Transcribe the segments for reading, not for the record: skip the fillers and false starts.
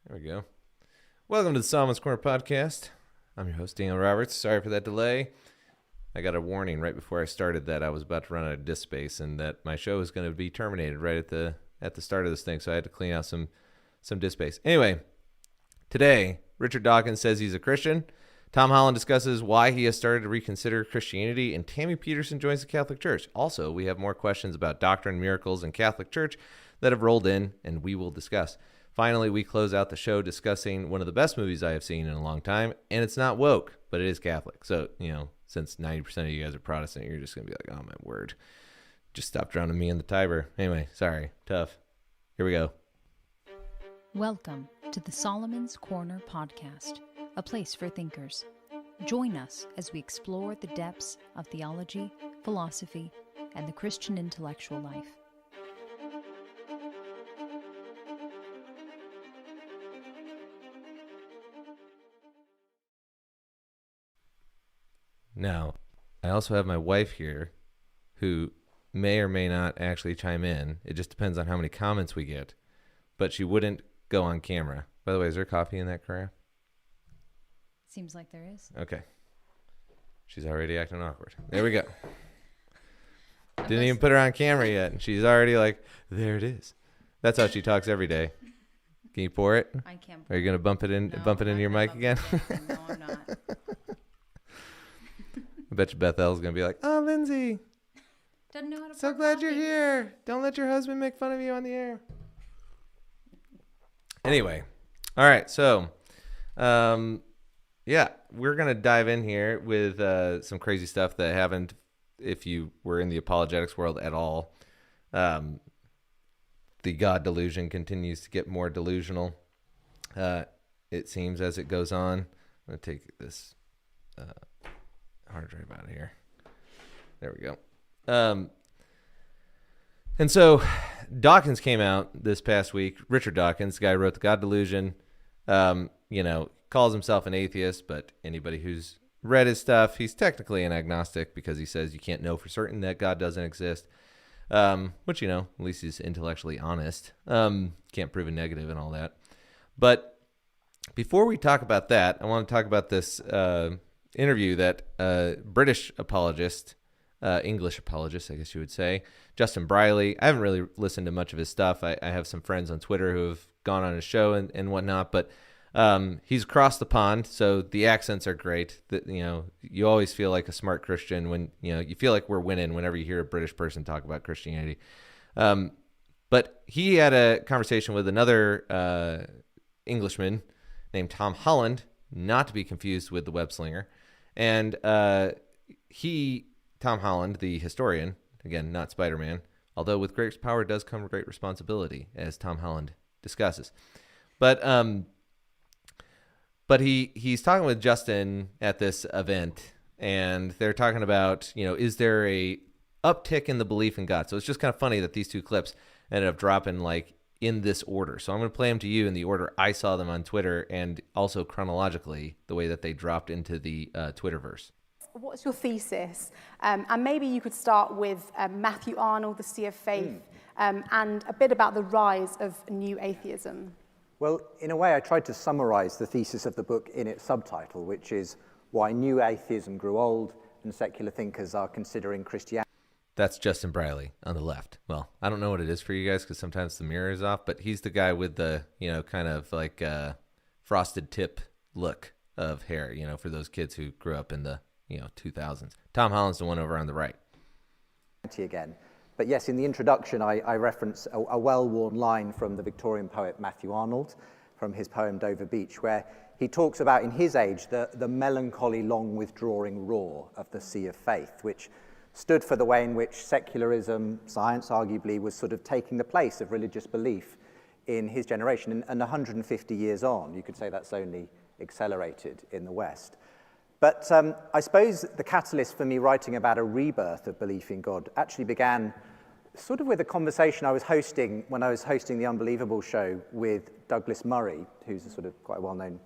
There we go. Welcome to the Solomon's Corner podcast. I'm your host, Daniel Roberts. Sorry for that delay. I got a warning right before I started that I was about to run out of disk space and that my show was going to be terminated right at the start of this thing, so I had to clean out some disk space. Anyway, today, Richard Dawkins says he's a Christian. Tom Holland discusses why he has started to reconsider Christianity, and Tammy Peterson joins the Catholic Church. Also, we have more questions about doctrine, miracles, and Catholic Church that have rolled in, and we will discuss. Finally, we close out the show discussing one of the best movies I have seen in a long time, and it's not woke, but it is Catholic. So, since 90% of you guys are Protestant, you're just going to be like, oh, my word. Just stop drowning me in the Tiber. Anyway, sorry. Tough. Here we go. Welcome to the Solomon's Corner podcast, a place for thinkers. Join us as we explore the depths of theology, philosophy, and the Christian intellectual life. Now, I also have my wife here who may or may not actually chime in. It just depends on how many comments we get. But she wouldn't go on camera. By the way, is there coffee in that crap? Seems like there is. Okay. She's already acting awkward. There we go. Didn't even put her on camera yet, and she's already like, there it is. That's how she talks every day. Can you pour it? I can't. Are you gonna bump it into your mic again? No, I'm not. I bet you Bethel's gonna be like, oh, Lindsay, Doesn't know how to. so glad you're here. Don't let your husband make fun of you on the air. Anyway, all right, so, yeah, we're gonna dive in here with some crazy stuff that happened if you were in the apologetics world at all. The God delusion continues to get more delusional. It seems as it goes on. I'm gonna take this hard drive out of here. There we go. And so Dawkins came out this past week. Richard Dawkins, the guy who wrote The God Delusion, calls himself an atheist, but anybody who's read his stuff, he's technically an agnostic because he says you can't know for certain that God doesn't exist, which, at least he's intellectually honest. Can't prove a negative and all that. But before we talk about that, I want to talk about this interview that British apologist, English apologist, I guess you would say, Justin Brierley. I haven't really listened to much of his stuff. I have some friends on Twitter who have gone on his show and whatnot, but he's across the pond, so the accents are great. You always feel like a smart Christian when, you feel like we're winning whenever you hear a British person talk about Christianity. But he had a conversation with another Englishman named Tom Holland, not to be confused with the web slinger. And Tom Holland, the historian, again, not Spider-Man, although with great power does come great responsibility, as Tom Holland discusses. But he's talking with Justin at this event, and they're talking about, is there a uptick in the belief in God? So it's just kind of funny that these two clips ended up dropping like in this order. So I'm going to play them to you in the order I saw them on Twitter, and also chronologically the way that they dropped into the Twitterverse. What's your thesis? And maybe you could start with Matthew Arnold, The Sea of Faith, and a bit about the rise of new atheism. Well, in a way, I tried to summarize the thesis of the book in its subtitle, which is why new atheism grew old and secular thinkers are considering Christianity. That's Justin Brierley on the left. Well, I don't know what it is for you guys because sometimes the mirror is off, but he's the guy with the, kind of like frosted tip look of hair, for those kids who grew up in the 2000s. Tom Holland's the one over on the right. Again. But yes, in the introduction, I reference a well-worn line from the Victorian poet Matthew Arnold from his poem Dover Beach, where he talks about, in his age, the melancholy, long withdrawing roar of the Sea of Faith, which stood for the way in which secularism, science arguably, was sort of taking the place of religious belief in his generation. And 150 years on, you could say that's only accelerated in the West. But I suppose the catalyst for me writing about a rebirth of belief in God actually began sort of with a conversation I was hosting when I was hosting the Unbelievable show with Douglas Murray, who's a sort of quite well-known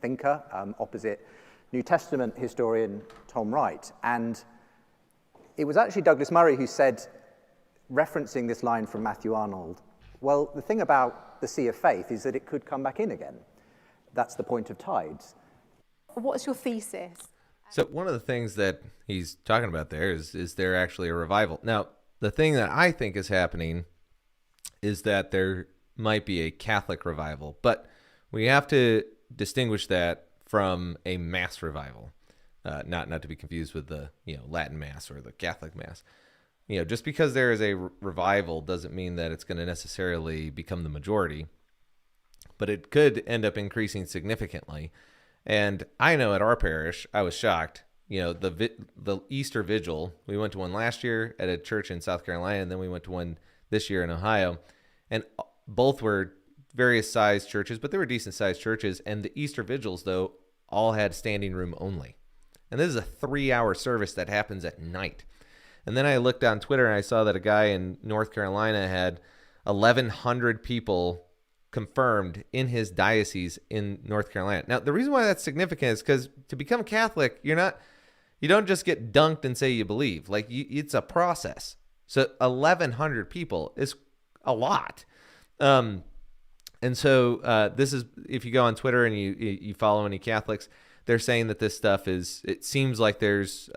thinker, opposite New Testament historian Tom Wright. And it was actually Douglas Murray who said, referencing this line from Matthew Arnold, Well, the thing about the sea of faith is that it could come back in again. That's the point of tides. What's your thesis? So one of the things that he's talking about there is there actually a revival? Now, the thing that I think is happening is that there might be a Catholic revival, but we have to distinguish that from a mass revival, not to be confused with the Latin Mass or the Catholic Mass. Just because there is a revival doesn't mean that it's going to necessarily become the majority, but it could end up increasing significantly. And I know at our parish, I was shocked. The Easter Vigil, we went to one last year at a church in South Carolina, and then we went to one this year in Ohio. And both were various sized churches, but they were decent sized churches. And the Easter Vigils, though, all had standing room only. And this is a 3-hour service that happens at night. And then I looked on Twitter and I saw that a guy in North Carolina had 1,100 people confirmed in his diocese in North Carolina. Now, the reason why that's significant is because to become Catholic, you don't just get dunked and say you believe. It's a process. So 1,100 people is a lot. And so this is, if you go on Twitter and you follow any Catholics, they're saying that this stuff it seems like there's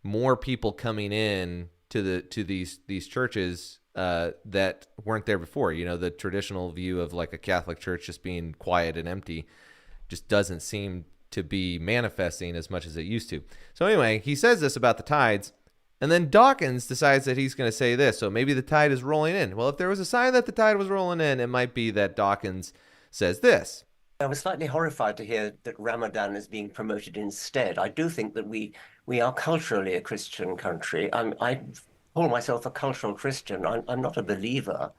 more people coming in to these churches that weren't there before. The traditional view of like a Catholic church just being quiet and empty just doesn't seem to be manifesting as much as it used to. So anyway, he says this about the tides, and then Dawkins decides that he's going to say this. So maybe the tide is rolling in. Well, if there was a sign that the tide was rolling in, it might be that Dawkins says this. I was slightly horrified to hear that Ramadan is being promoted instead. I do think that we are culturally a Christian country. I call myself a cultural Christian. I'm not a believer,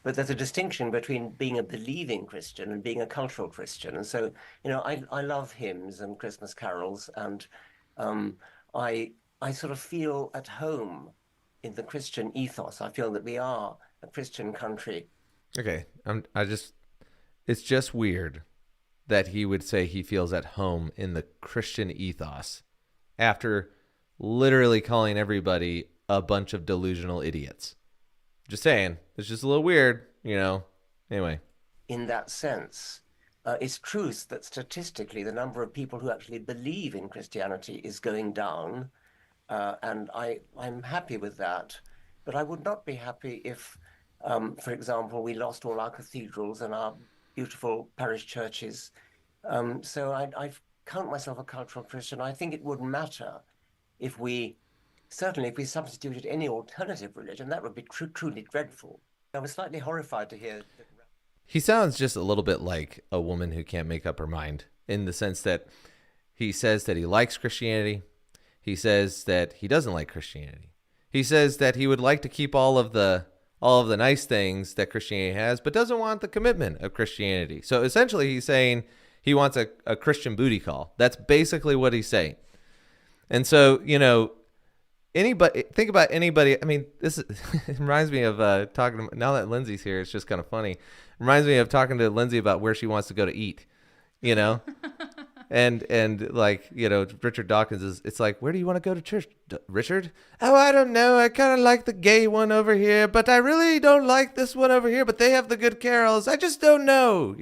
but there's a distinction between being a believing Christian and being a cultural Christian. And so, I love hymns and Christmas carols, and I sort of feel at home in the Christian ethos. I feel that we are a Christian country. Okay, it's just weird that he would say he feels at home in the Christian ethos after literally calling everybody a bunch of delusional idiots. Just saying. It's just a little weird, Anyway. In that sense, it's true that statistically the number of people who actually believe in Christianity is going down, and I'm happy with that. But I would not be happy if, for example, we lost all our cathedrals and our beautiful parish churches. So I count myself a cultural Christian. I think it wouldn't matter if we substituted any alternative religion. That would be truly dreadful. I was slightly horrified to hear that. He sounds just a little bit like a woman who can't make up her mind, in the sense that he says that he likes Christianity. He says that he doesn't like Christianity. He says that he would like to keep all of the nice things that Christianity has, but doesn't want the commitment of Christianity. So essentially he's saying he wants a Christian booty call. That's basically what he's saying. And so, think about anybody. I mean, it reminds me of talking to, now that Lindsay's here, it's just kind of funny. It reminds me of talking to Lindsay about where she wants to go to eat, and like, Richard Dawkins it's like, where do you want to go to church, Richard? Oh, I don't know. I kind of like the gay one over here, but I really don't like this one over here, but they have the good carols. I just don't know,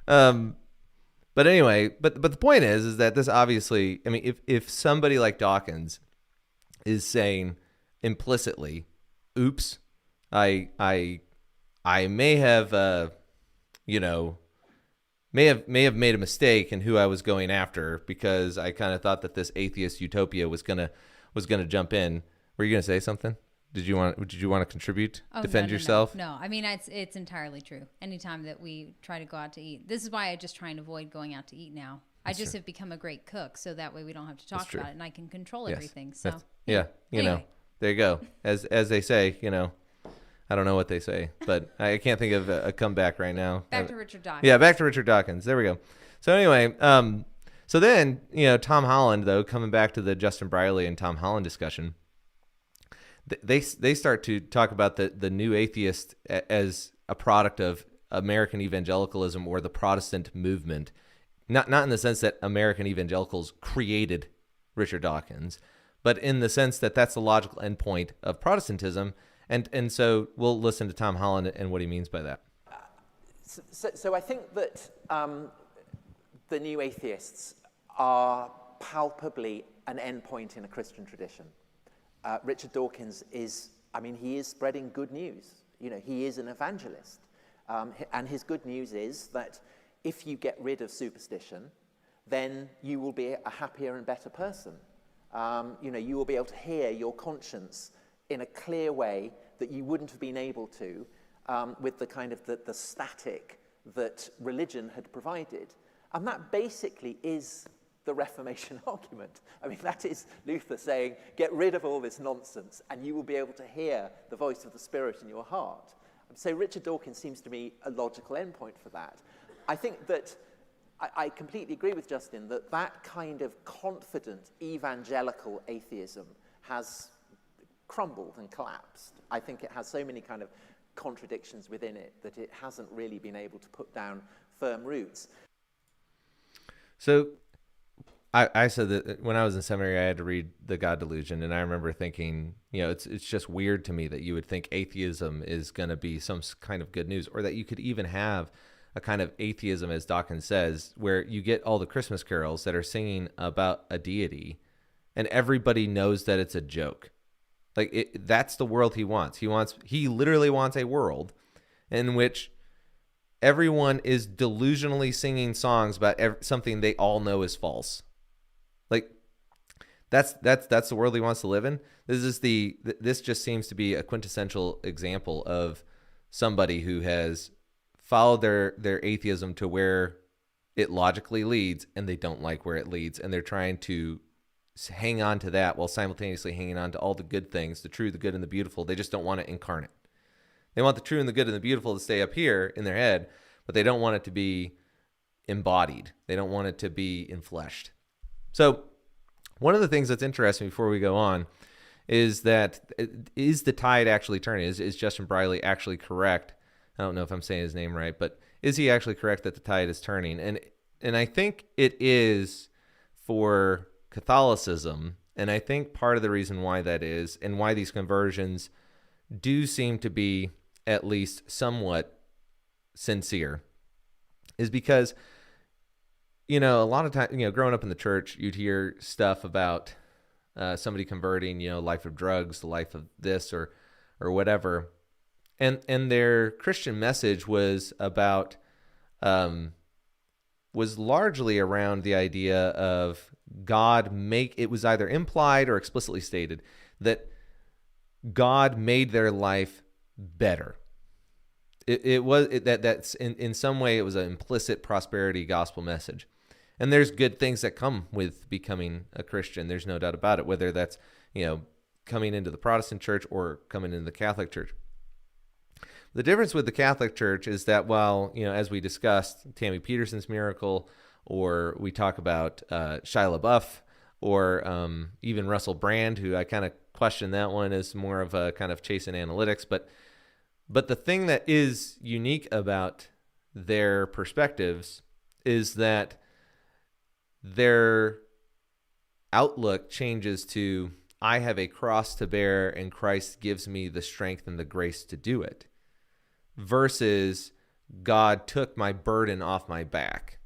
But anyway, but the point is that this obviously, I mean, if somebody like Dawkins is saying implicitly, oops, I may have may have made a mistake in who I was going after, because I kind of thought that this atheist utopia was gonna jump in. Were you gonna say something? Did you want to contribute? Defend yourself? No, I mean, it's entirely true. Anytime that we try to go out to eat, this is why I just try and avoid going out to eat now. I just have become a great cook, so that way we don't have to talk about it, and I can control everything. So anyway. There you go. As they say, I don't know what they say, but I can't think of a comeback right now. Back to Richard Dawkins. Yeah, back to Richard Dawkins. There we go. So anyway, so then, Tom Holland, though, coming back to the Justin Brierley and Tom Holland discussion, they start to talk about the new atheist as a product of American evangelicalism or the Protestant movement. Not in the sense that American evangelicals created Richard Dawkins, but in the sense that that's the logical endpoint of Protestantism, And so we'll listen to Tom Holland and what he means by that. So I think that the new atheists are palpably an endpoint in a Christian tradition. Richard Dawkins is, he is spreading good news. He is an evangelist. And his good news is that if you get rid of superstition, then you will be a happier and better person. You will be able to hear your conscience in a clear way that you wouldn't have been able to with the kind of the static that religion had provided. And that basically is the Reformation argument. That is Luther saying, get rid of all this nonsense and you will be able to hear the voice of the Spirit in your heart. So Richard Dawkins seems to me a logical endpoint for that. I think that I completely agree with Justin that kind of confident evangelical atheism has crumbled and collapsed. I think it has so many kind of contradictions within it that it hasn't really been able to put down firm roots. So I said that when I was in seminary, I had to read The God Delusion, and I remember thinking, it's just weird to me that you would think atheism is going to be some kind of good news, or that you could even have a kind of atheism, as Dawkins says, where you get all the Christmas carols that are singing about a deity, and everybody knows that it's a joke. That's the world he wants. He literally wants a world in which everyone is delusionally singing songs about something they all know is false. That's the world he wants to live in. This just seems to be a quintessential example of somebody who has followed their atheism to where it logically leads, and they don't like where it leads, and they're trying to hang on to that while simultaneously hanging on to all the good things, the true, the good, and the beautiful. They just don't want it incarnate. They want the true and the good and the beautiful to stay up here in their head, but they don't want it to be embodied. They don't want it to be enfleshed. So one of the things that's interesting before we go on is that, is the tide actually turning? Is Justin Brierley actually correct? I don't know if I'm saying his name right, but is he actually correct that the tide is turning? And I think it is for Catholicism, and I think part of the reason why that is, and why these conversions do seem to be at least somewhat sincere, is because, a lot of times, growing up in the church, you'd hear stuff about somebody converting, life of drugs, the life of this or whatever, and their Christian message was about was largely around the idea of it was either implied or explicitly stated that God made their life better. That's in some way it was an implicit prosperity gospel message. And there's good things that come with becoming a Christian. There's no doubt about it, whether that's, coming into the Protestant church or coming into the Catholic church. The difference with the Catholic Church is that while, as we discussed, Tammy Peterson's miracle, or we talk about Shia LaBeouf, or even Russell Brand, who I kind of question that one as more of a kind of chasing analytics. But the thing that is unique about their perspectives is that their outlook changes to, I have a cross to bear and Christ gives me the strength and the grace to do it, versus God took my burden off my back.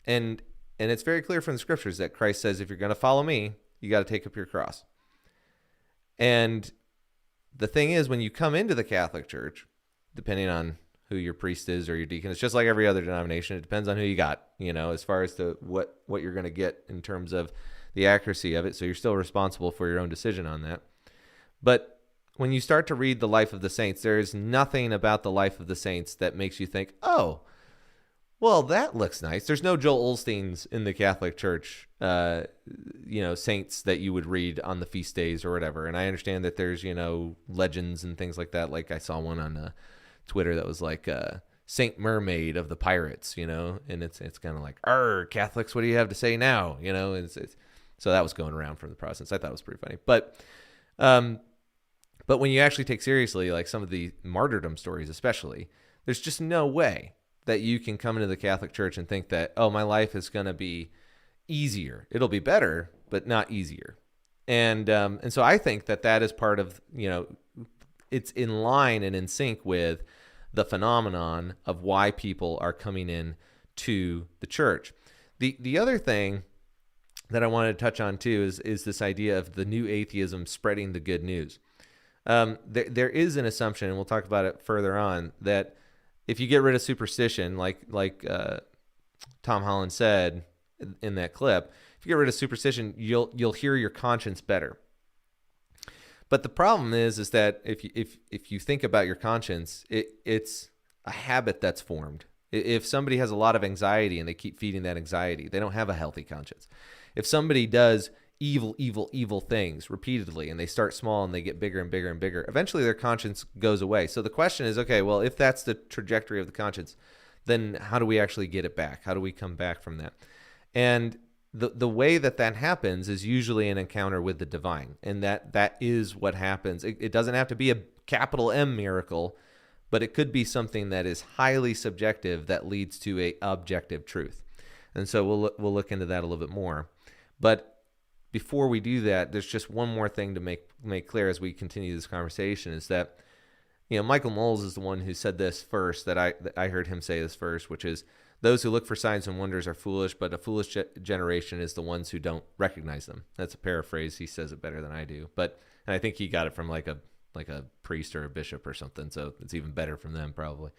And it's very clear from the scriptures that Christ says, if you're going to follow me, you got to take up your cross. And the thing is, when you come into the Catholic Church, depending on who your priest is or your deacon, it's just like every other denomination. It depends on who you got, as far as to what you're going to get in terms of the accuracy of it. So you're still responsible for your own decision on that. But when you start to read the life of the saints, there is nothing about the life of the saints that makes you think, oh, well, that looks nice. There's no Joel Osteens in the Catholic Church, saints that you would read on the feast days or whatever. And I understand that there's, legends and things like that. Like I saw one on Twitter that was like Saint Mermaid of the Pirates, and it's kind of like, Catholics, what do you have to say now? So that was going around from the Protestants. I thought it was pretty funny. But when you actually take seriously, like some of the martyrdom stories especially, there's just no way that you can come into the Catholic Church and think that, oh, my life is going to be easier. It'll be better, but not easier. And so I think that is part of, it's in line and in sync with the phenomenon of why people are coming in to the church. The other thing that I wanted to touch on too is this idea of the new atheism spreading the good news. There is an assumption, and we'll talk about it further on, that if you get rid of superstition, like Tom Holland said in that clip, if you get rid of superstition, you'll hear your conscience better. But the problem is that if you think about your conscience, it's a habit that's formed. If somebody has a lot of anxiety and they keep feeding that anxiety, they don't have a healthy conscience. If somebody does evil things repeatedly and they start small and they get bigger and bigger and bigger, eventually their conscience goes away. So the question is, okay, well, if that's the trajectory of the conscience, then how do we actually get it back? How do we come back from that? And the way that happens is usually an encounter with the divine. And that is what happens. It doesn't have to be a capital M miracle, but it could be something that is highly subjective that leads to a objective truth. And so we'll look into that a little bit more. But before we do that, there's just one more thing to make clear as we continue this conversation, is that, Michael Knowles is the one who said this first, that I heard him say this first, which is, those who look for signs and wonders are foolish, but a foolish generation is the ones who don't recognize them. That's a paraphrase. He says it better than I do. And I think he got it from like a priest or a bishop or something, so it's even better from them probably.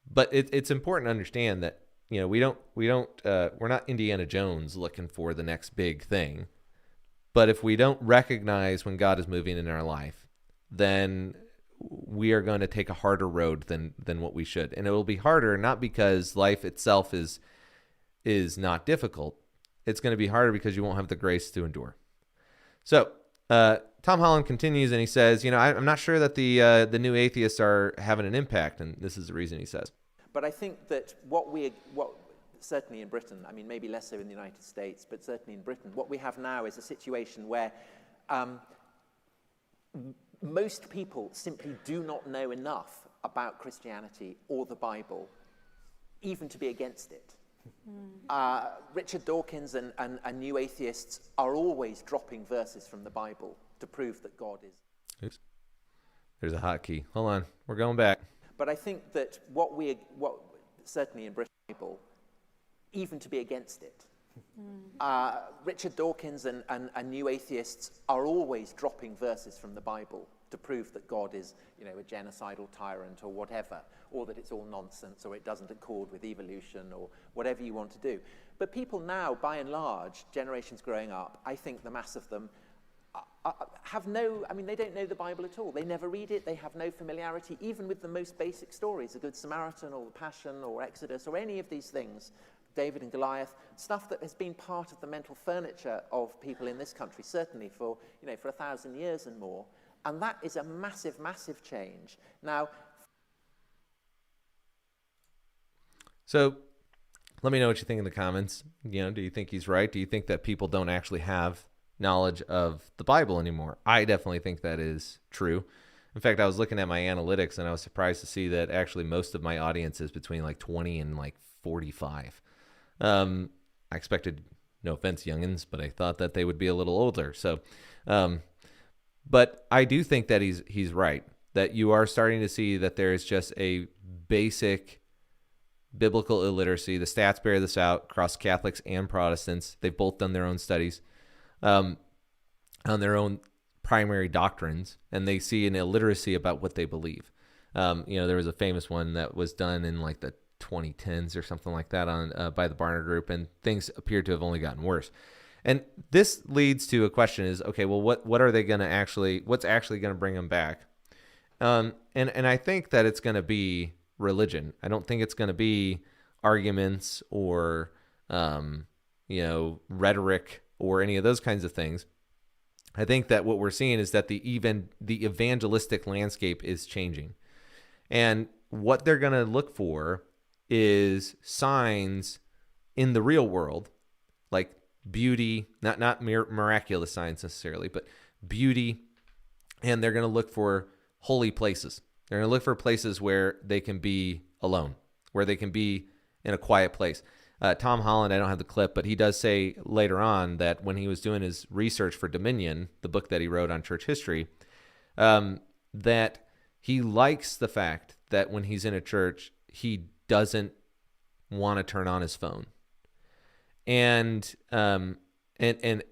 But it's important to understand that we're not Indiana Jones looking for the next big thing. But if we don't recognize when God is moving in our life, then we are going to take a harder road than what we should. And it will be harder, not because life itself is not difficult. It's going to be harder because you won't have the grace to endure. So Tom Holland continues and he says, I'm not sure that the new atheists are having an impact. And this is the reason he says. But I think that what certainly in Britain, I mean, maybe less so in the United States, but certainly in Britain, what we have now is a situation where most people simply do not know enough about Christianity or the Bible, even to be against it. Richard Dawkins and new atheists are always dropping verses from the Bible to prove that God is. Oops. There's a hotkey. Hold on. We're going back. But I think that what certainly in Britain, even to be against it, Richard Dawkins and new atheists are always dropping verses from the Bible to prove that God is, a genocidal tyrant or whatever, or that it's all nonsense, or it doesn't accord with evolution, or whatever you want to do. But people now, by and large, generations growing up, I think the mass of them they don't know the Bible at all. They never read it. They have no familiarity, even with the most basic stories, the Good Samaritan or the Passion or Exodus or any of these things, David and Goliath, stuff that has been part of the mental furniture of people in this country, certainly for 1,000 years and more. And that is a massive, massive change. Now, so let me know what you think in the comments. Do you think he's right? Do you think that people don't actually have knowledge of the Bible anymore? I definitely think that is true. In fact, I was looking at my analytics and I was surprised to see that actually most of my audience is between 20 and 45. I expected, no offense, youngins, but I thought that they would be a little older. So, but I do think that he's right, that you are starting to see that there is just a basic biblical illiteracy. The stats bear this out across Catholics and Protestants. They've both done their own studies on their own primary doctrines, and they see an illiteracy about what they believe. There was a famous one that was done in the 2010s or something like that by the Barna Group, and things appear to have only gotten worse. And this leads to a question is, okay, well, what are they going to what's actually going to bring them back? And I think that it's going to be religion. I don't think it's going to be arguments or, rhetoric or any of those kinds of things. I think that what we're seeing is that the evangelistic landscape is changing. And what they're going to look for is signs in the real world, like beauty, not miraculous signs necessarily, but beauty. And they're going to look for holy places. They're going to look for places where they can be alone, where they can be in a quiet place. Tom Holland, I don't have the clip, but he does say later on that when he was doing his research for Dominion, the book that he wrote on church history, that He likes the fact that when he's in a church, he doesn't want to turn on his phone. And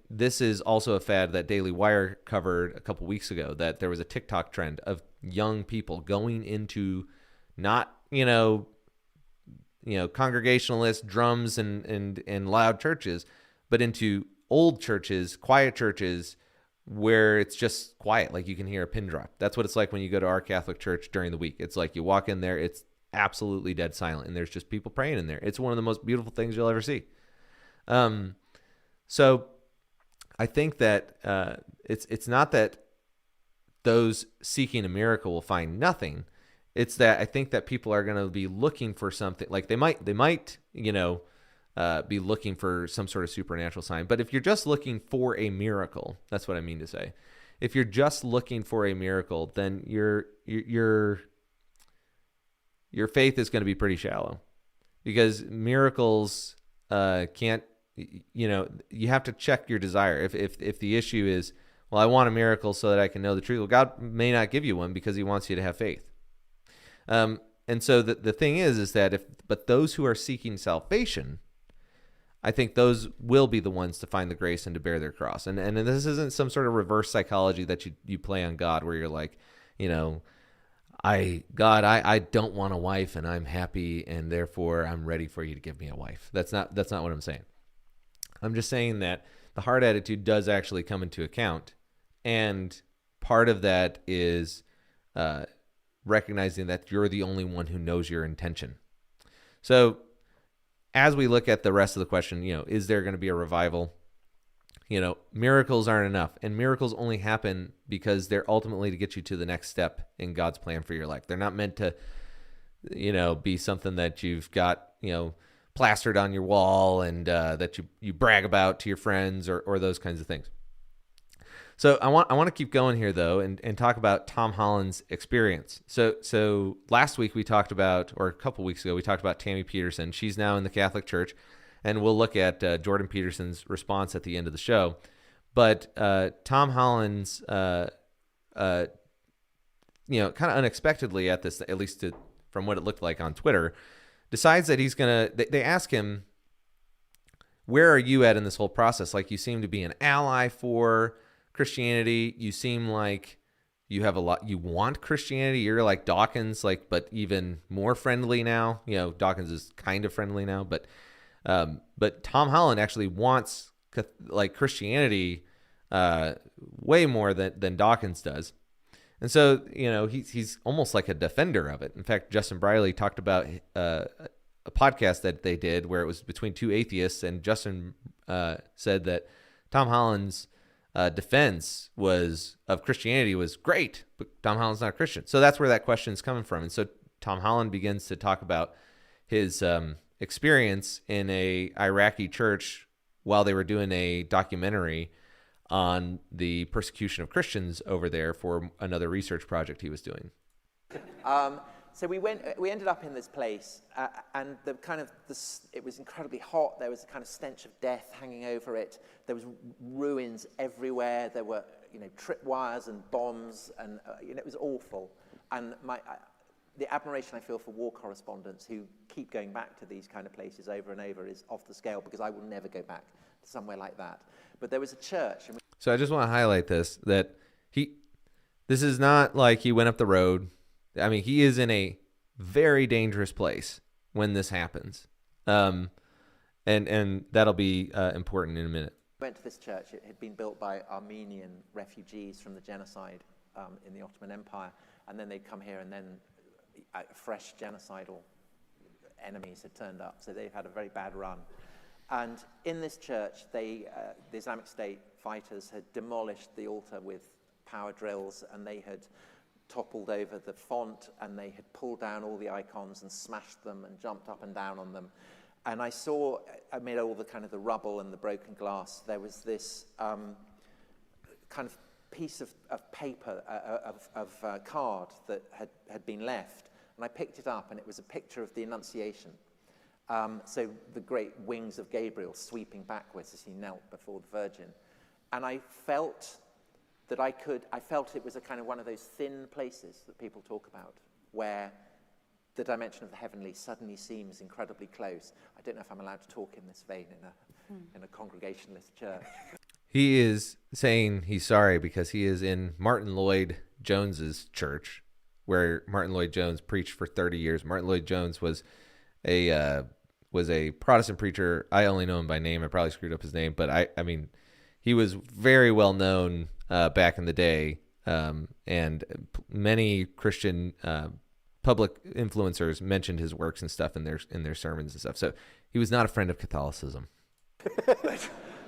this is also a fad that Daily Wire covered a couple weeks ago, that there was a TikTok trend of young people going into not, congregationalist drums and loud churches, but into old churches, quiet churches where it's just quiet, like you can hear a pin drop. That's what it's like when you go to our Catholic church during the week. It's like you walk in there, it's absolutely dead silent, and there's just people praying in there. It's one of the most beautiful things you'll ever see. So I think that it's not that those seeking a miracle will find nothing. It's that I think that people are going to be looking for something. Like they might be looking for some sort of supernatural sign. But if you're just looking for a miracle, that's what I mean to say. If you're just looking for a miracle, then your faith is going to be pretty shallow, because miracles can't. You have to check your desire. If the issue is, well, I want a miracle so that I can know the truth. Well, God may not give you one because he wants you to have faith. And so the thing is that but those who are seeking salvation, I think those will be the ones to find the grace and to bear their cross. And this isn't some sort of reverse psychology that you play on God, where you're like, I don't want a wife and I'm happy and therefore I'm ready for you to give me a wife. That's not what I'm saying. I'm just saying that the heart attitude does actually come into account, and part of that is recognizing that you're the only one who knows your intention. So as we look at the rest of the question, is there going to be a revival? Miracles aren't enough, and miracles only happen because they're ultimately to get you to the next step in God's plan for your life. They're not meant to, be something that you've got, plastered on your wall and that you brag about to your friends or those kinds of things. So I want to keep going here though and talk about Tom Holland's experience. So last week we talked about, or a couple weeks ago, we talked about Tammy Peterson. She's now in the Catholic Church, and we'll look at Jordan Peterson's response at the end of the show. But Tom Holland's, kind of unexpectedly at this, at least from what it looked like on Twitter, decides that he's going to, they ask him, where are you at in this whole process? Like, you seem to be an ally for Christianity. You seem like you have you want Christianity. You're like Dawkins, but even more friendly now. Dawkins is kind of friendly now, but Tom Holland actually wants Christianity way more than Dawkins does. And so, he's almost like a defender of it. In fact, Justin Brierley talked about a podcast that they did where it was between two atheists, and Justin said that Tom Holland's defense of Christianity was great, but Tom Holland's not a Christian. So that's where that question is coming from. And so Tom Holland begins to talk about his experience in a Iraqi church while they were doing a documentary on the persecution of Christians over there for another research project he was doing. So we ended up in this place, and it was incredibly hot. There was a kind of stench of death hanging over it. There was ruins everywhere. There were, tripwires and bombs, and it was awful. And the admiration I feel for war correspondents who keep going back to these kind of places over and over is off the scale, because I will never go back to somewhere like that. But there was a church. So I just want to highlight this is not like he went up the road. I mean, he is in a very dangerous place when this happens. And that'll be important in a minute. We went to this church. It had been built by Armenian refugees from the genocide in the Ottoman Empire. And then they'd come here, and then fresh genocidal enemies had turned up. So they've had a very bad run. And in this church, the Islamic State fighters had demolished the altar with power drills, and they had toppled over the font, and they had pulled down all the icons and smashed them and jumped up and down on them. And I saw, amid all the kind of the rubble and the broken glass, there was this kind of piece of paper, of card that had been left. And I picked it up, and it was a picture of the Annunciation. So the great wings of Gabriel sweeping backwards as he knelt before the Virgin. And I felt that I felt it was a kind of one of those thin places that people talk about, where the dimension of the heavenly suddenly seems incredibly close. I don't know if I'm allowed to talk in this vein in a congregationalist church. He is saying he's sorry because he is in Martin Lloyd-Jones's church, where Martin Lloyd-Jones preached for 30 years. Martin Lloyd-Jones was a Protestant preacher. I only know him by name. I probably screwed up his name, but I mean, he was very well known back in the day, and many Christian public influencers mentioned his works and stuff in their sermons and stuff. So he was not a friend of Catholicism.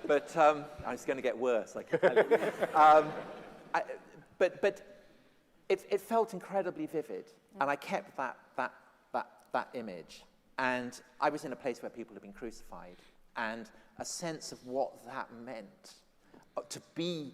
But I was going to get worse. But it felt incredibly vivid, and I kept that image. And I was in a place where people had been crucified, and a sense of what that meant to be,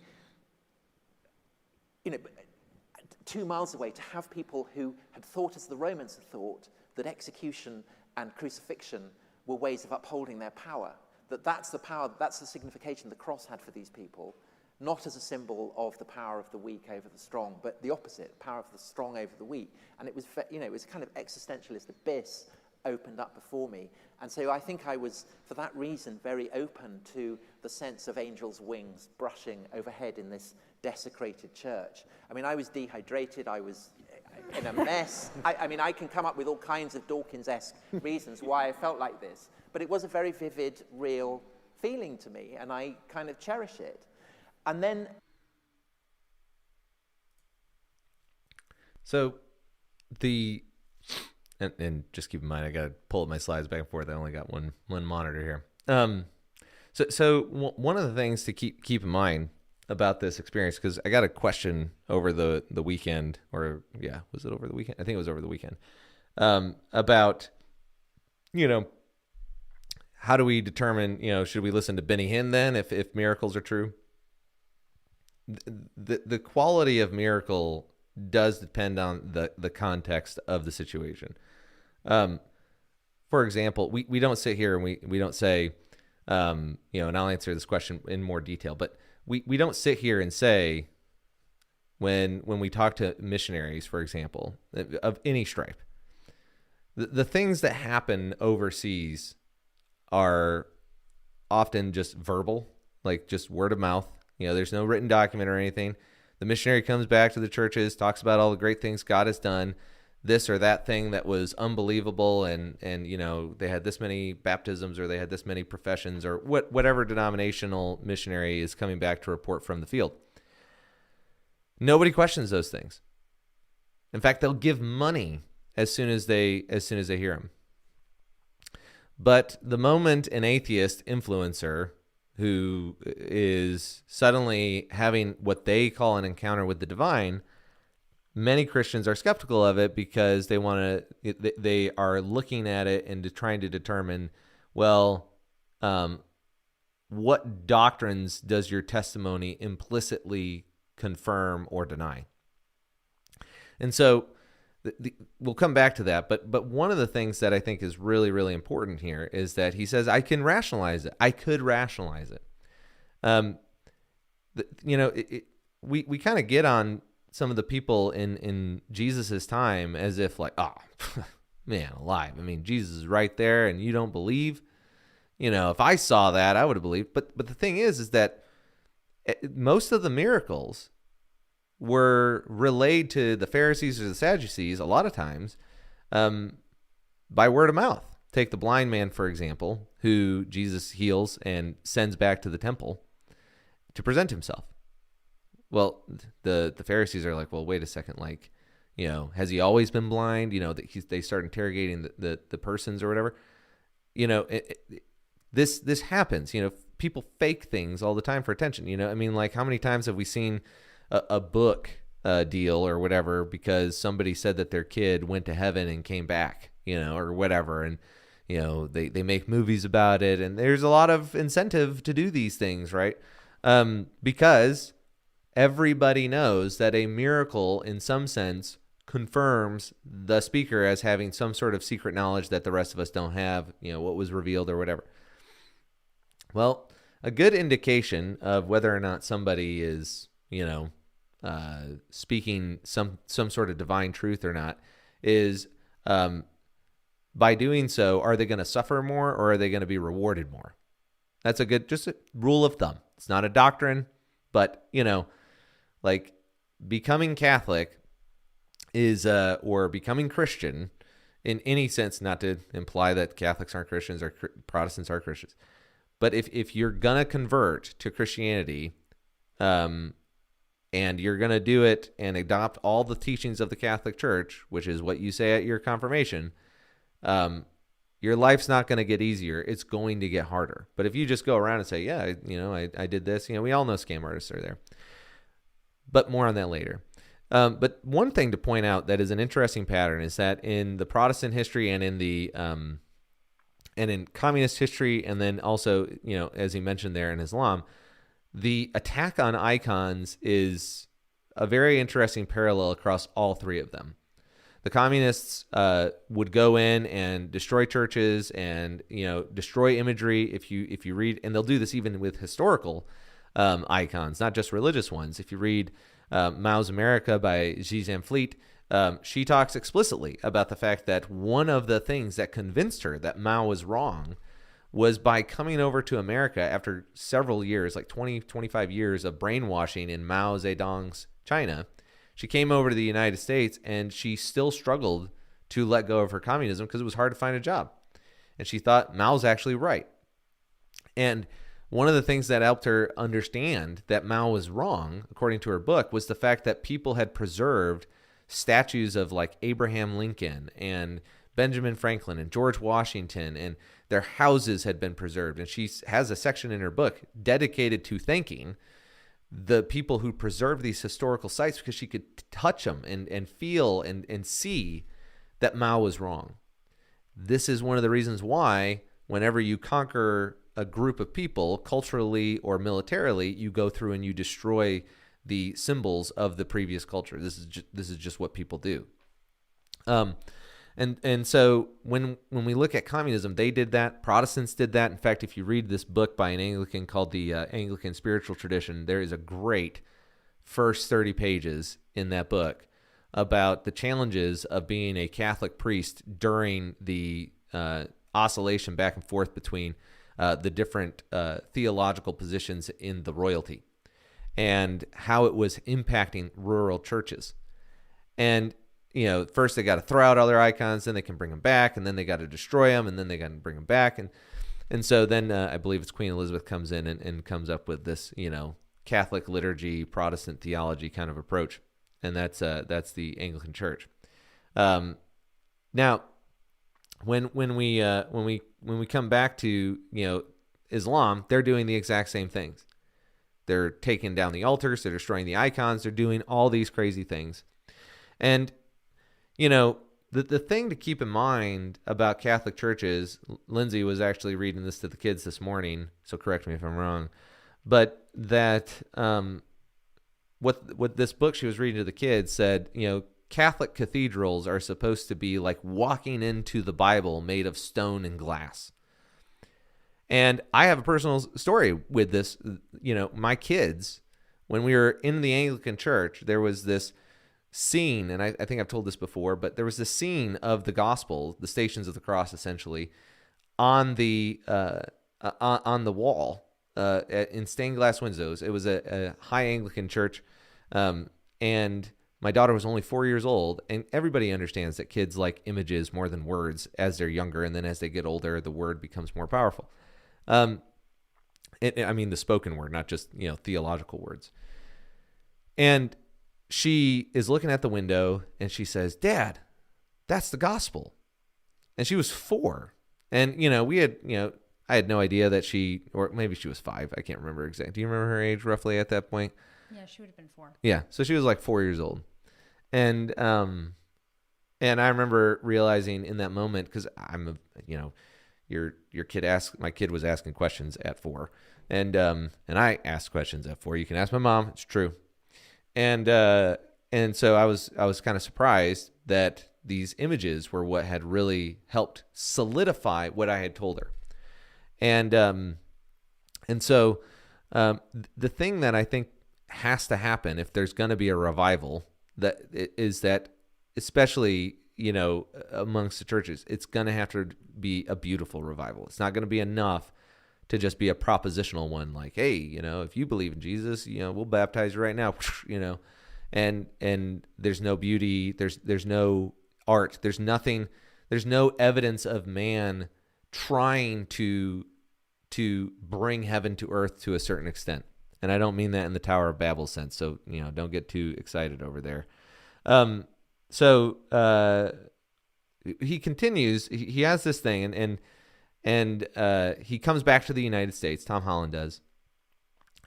2 miles away, to have people who had thought, as the Romans had thought, that execution and crucifixion were ways of upholding their power. That's the power, that's the signification the cross had for these people, not as a symbol of the power of the weak over the strong, but the opposite, power of the strong over the weak. And it was, it was kind of existentialist abyss opened up before me. And so I think I was, for that reason, very open to the sense of angels' wings brushing overhead in this desecrated church. I mean, I was dehydrated, I was in a mess. I can come up with all kinds of Dawkins-esque reasons why I felt like this, but it was a very vivid, real feeling to me, and I kind of cherish it. And then... So, and just keep in mind, I got to pull up my slides back and forth. I only got one monitor here. So one of the things to keep in mind about this experience, because I got a question over the weekend, or was it over the weekend? I think it was over the weekend, about, how do we determine, should we listen to Benny Hinn then if miracles are true? The quality of miracle does depend on the context of the situation. For example, we don't sit here and we don't say, and I'll answer this question in more detail, but we don't sit here and say, when we talk to missionaries, for example, of any stripe, the things that happen overseas are often just verbal, like just word of mouth. There's no written document or anything. The missionary comes back to the churches, talks about all the great things God has done, this or that thing that was unbelievable, and they had this many baptisms, or they had this many professions, or whatever denominational missionary is coming back to report from the field. Nobody questions those things. In fact, they'll give money as soon as they hear them. But the moment an atheist influencer who is suddenly having what they call an encounter with the divine, many Christians are skeptical of it because they are looking at it and trying to determine, well, what doctrines does your testimony implicitly confirm or deny? And so we'll come back to that, but one of the things that I think is really, really important here is that he says, I can rationalize it. I could rationalize it. We kind of get on some of the people in Jesus's time as if like, oh, man, alive. I mean, Jesus is right there and you don't believe. If I saw that, I would have believed. But the thing is that most of the miracles were relayed to the Pharisees or the Sadducees a lot of times by word of mouth. Take the blind man, for example, who Jesus heals and sends back to the temple to present himself. Well, the Pharisees are like, well, wait a second, has he always been blind? They start interrogating the persons or whatever. This happens. People fake things all the time for attention. How many times have we seen a book deal or whatever because somebody said that their kid went to heaven and came back, or whatever, and they make movies about it, and there's a lot of incentive to do these things, right? Because everybody knows that a miracle, in some sense, confirms the speaker as having some sort of secret knowledge that the rest of us don't have, what was revealed or whatever. Well, a good indication of whether or not somebody is, speaking some sort of divine truth or not, is by doing so, are they going to suffer more or are they going to be rewarded more? That's just a rule of thumb. It's not a doctrine, but, like becoming Catholic is, or becoming Christian in any sense, not to imply that Catholics aren't Christians or Protestants are Christians. But if you're going to convert to Christianity, and you're going to do it and adopt all the teachings of the Catholic Church, which is what you say at your confirmation, your life's not going to get easier. It's going to get harder. But if you just go around and say, yeah, I did this, we all know scam artists are there. But more on that later. But one thing to point out that is an interesting pattern is that in the Protestant history and in the and in communist history, and then also, as he mentioned there in Islam, the attack on icons is a very interesting parallel across all three of them. The communists would go in and destroy churches and destroy imagery. If you read, and they'll do this even with historical icons, not just religious ones. If you read Mao's America by Xi Zhanfleet, she talks explicitly about the fact that one of the things that convinced her that Mao was wrong was by coming over to America after several years, like 20, 25 years of brainwashing in Mao Zedong's China. She came over to the United States and she still struggled to let go of her communism because it was hard to find a job. And she thought Mao's actually right. And one of the things that helped her understand that Mao was wrong, according to her book, was the fact that people had preserved statues of like Abraham Lincoln and Benjamin Franklin and George Washington, and their houses had been preserved. And she has a section in her book dedicated to thanking the people who preserved these historical sites because she could touch them and feel and see that Mao was wrong. This is one of the reasons why whenever you conquer a group of people culturally or militarily, you go through and you destroy the symbols of the previous culture. This is just what people do. And so when we look at communism, they did that. Protestants did that. In fact, if you read this book by an Anglican called the Anglican Spiritual Tradition, there is a great first 30 pages in that book about the challenges of being a Catholic priest during the oscillation back and forth between the different theological positions in the royalty and how it was impacting rural churches. And first they got to throw out all their icons, then they can bring them back, and then they got to destroy them, and then they got to bring them back. And so then I believe it's Queen Elizabeth comes in and comes up with this, Catholic liturgy, Protestant theology kind of approach. And that's the Anglican Church. Now, when we come back to, Islam, they're doing the exact same things. They're taking down the altars, they're destroying the icons, they're doing all these crazy things. And the thing to keep in mind about Catholic churches, Lindsay was actually reading this to the kids this morning, so correct me if I'm wrong, but that what this book she was reading to the kids said, Catholic cathedrals are supposed to be like walking into the Bible made of stone and glass. And I have a personal story with this. My kids, when we were in the Anglican Church, there was this scene, and I think I've told this before, but there was this scene of the gospel, the Stations of the Cross, essentially, on the wall in stained glass windows. It was a high Anglican church, and my daughter was only 4 years old, and everybody understands that kids like images more than words as they're younger, and then as they get older, the word becomes more powerful. I mean the spoken word, not just theological words. And she is looking at the window and she says, "Dad, that's the gospel." And she was 4. And, we had, I had no idea that or maybe she was 5. I can't remember exactly. Do you remember her age roughly at that point? Yeah, she would have been 4. Yeah. So she was like 4 years old. And I remember realizing in that moment, because I'm your kid my kid was asking questions at 4. And I asked questions at 4. You can ask my mom. It's true. And so I was kind of surprised that these images were what had really helped solidify what I had told her. And so the thing that I think has to happen if there's going to be a revival, that especially, amongst the churches, it's going to have to be a beautiful revival. It's not going to be enough to just be a propositional one, like, hey, if you believe in Jesus, we'll baptize you right now, and there's no beauty, there's no art, there's no evidence of man trying to bring heaven to earth to a certain extent. And I don't mean that in the Tower of Babel sense, so don't get too excited over there. So he continues. He has this thing, and he comes back to the United States. Tom Holland does,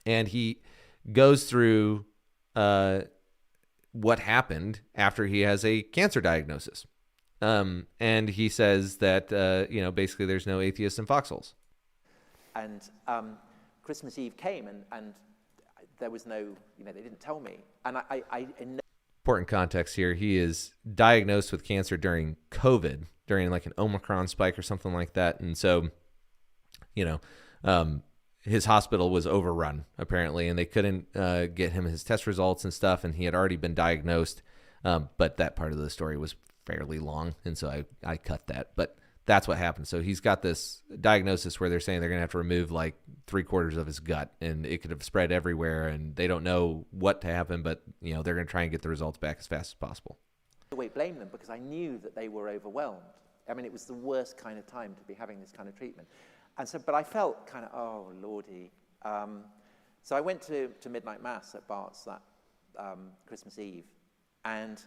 and he goes through what happened after he has a cancer diagnosis. And he says that basically there's no atheists in foxholes. And Christmas Eve came, and there was no, they didn't tell me. And I important context here. He is diagnosed with cancer during COVID, during like an Omicron spike or something like that. And so, his hospital was overrun apparently, and they couldn't get him his test results and stuff. And he had already been diagnosed. But that part of the story was fairly long. And so I cut that, but that's what happened. So he's got this diagnosis where they're saying they're going to have to remove like 3/4 of his gut, and it could have spread everywhere, and they don't know what to happen, but they're going to try and get the results back as fast as possible. I blame them because I knew that they were overwhelmed. I mean, it was the worst kind of time to be having this kind of treatment. And so, but I felt kind of, oh, Lordy. So I went to midnight mass at Bart's that Christmas Eve, and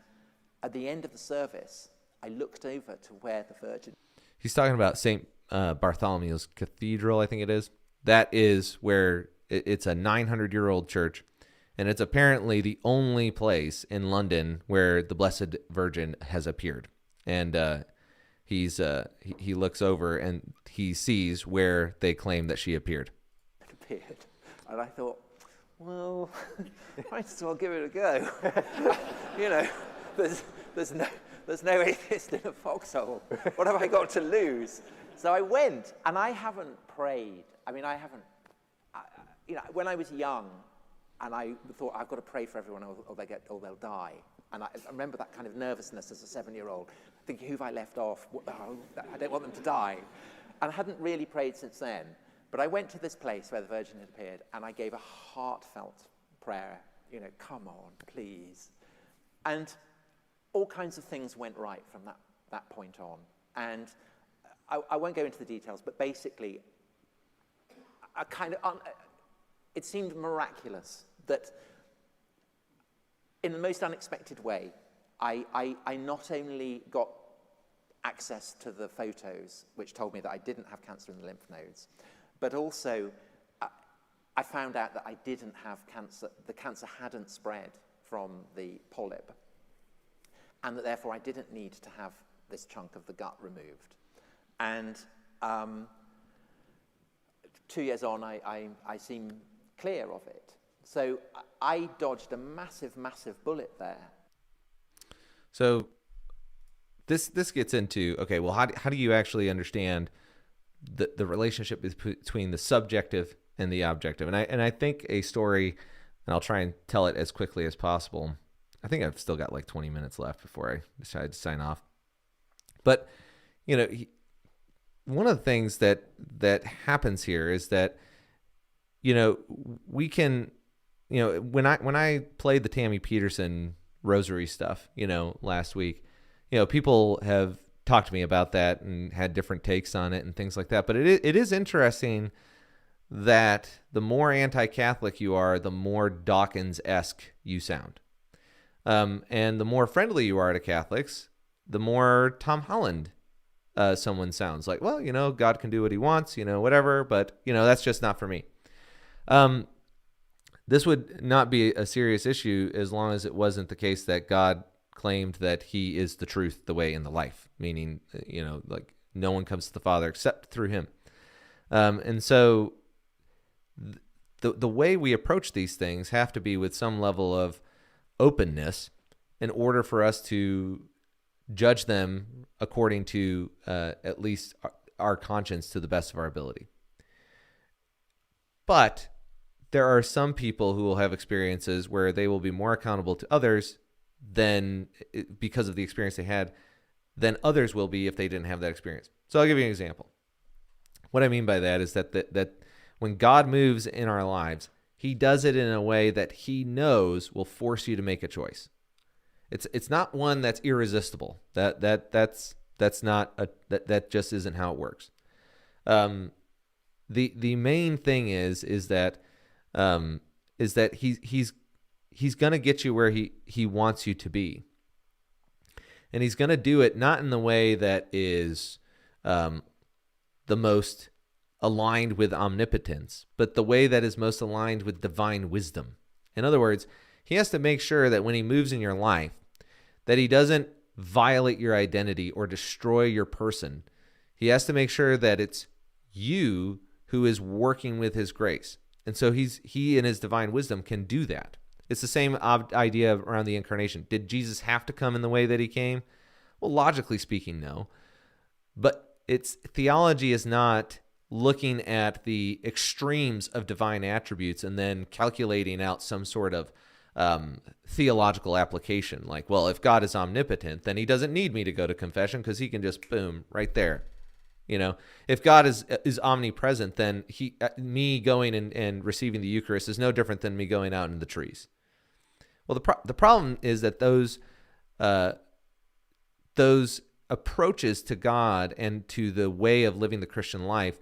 at the end of the service, I looked over to where the Virgin... He's talking about St. Bartholomew's Cathedral, I think it is. That is where it's a 900-year-old church, and it's apparently the only place in London where the Blessed Virgin has appeared. And he looks over and he sees where they claim that she appeared. Appeared, and I thought, well, might as well give it a go. There's no atheist in a foxhole. What have I got to lose? So I went, and I haven't prayed. I mean, when I was young, and I thought I've got to pray for everyone, or they'll die. And I remember that kind of nervousness as a 7-year-old, thinking, who have I left off? I don't want them to die. And I hadn't really prayed since then. But I went to this place where the Virgin had appeared, and I gave a heartfelt prayer. Come on, please. And all kinds of things went right from that point on. And I won't go into the details, but basically, it seemed miraculous that in the most unexpected way, I not only got access to the photos, which told me that I didn't have cancer in the lymph nodes, but also I found out that I didn't have cancer. The cancer hadn't spread from the polyp, and that therefore I didn't need to have this chunk of the gut removed. And 2 years on, I seem clear of it. So I dodged a massive, massive bullet there. So this gets into, okay, well, how do you actually understand the relationship between the subjective and the objective? And I think a story, and I'll try and tell it as quickly as possible. I think I've still got like 20 minutes left before I decide to sign off. But, one of the things that happens here is that, we can, when I played the Tammy Peterson rosary stuff, last week, people have talked to me about that and had different takes on it and things like that. But it is interesting that the more anti-Catholic you are, the more Dawkins-esque you sound. And the more friendly you are to Catholics, the more Tom Holland someone sounds like. Well, God can do what he wants, whatever, but, that's just not for me. This would not be a serious issue as long as it wasn't the case that God claimed that he is the truth, the way, and the life, meaning, like no one comes to the Father except through him. And so the way we approach these things have to be with some level of openness in order for us to judge them according to at least our conscience to the best of our ability. But there are some people who will have experiences where they will be more accountable to others than because of the experience they had than others will be if they didn't have that experience. So I'll give you an example. What I mean by that is that when God moves in our lives, he does it in a way that he knows will force you to make a choice. It's not one that's irresistible. That just isn't how it works. The main thing is that he's going to get you where he wants you to be. And he's going to do it not in the way that is the most aligned with omnipotence, but the way that is most aligned with divine wisdom. In other words, he has to make sure that when he moves in your life, that he doesn't violate your identity or destroy your person. He has to make sure that it's you who is working with his grace. And so he in his divine wisdom can do that. It's the same idea around the incarnation. Did Jesus have to come in the way that he came? Well, logically speaking, no. But theology is not looking at the extremes of divine attributes and then calculating out some sort of theological application. Like, well, if God is omnipotent, then he doesn't need me to go to confession because he can just, boom, right there. You know, if God is omnipresent, then me going and receiving the Eucharist is no different than me going out in the trees. Well, the problem is that those approaches to God and to the way of living the Christian life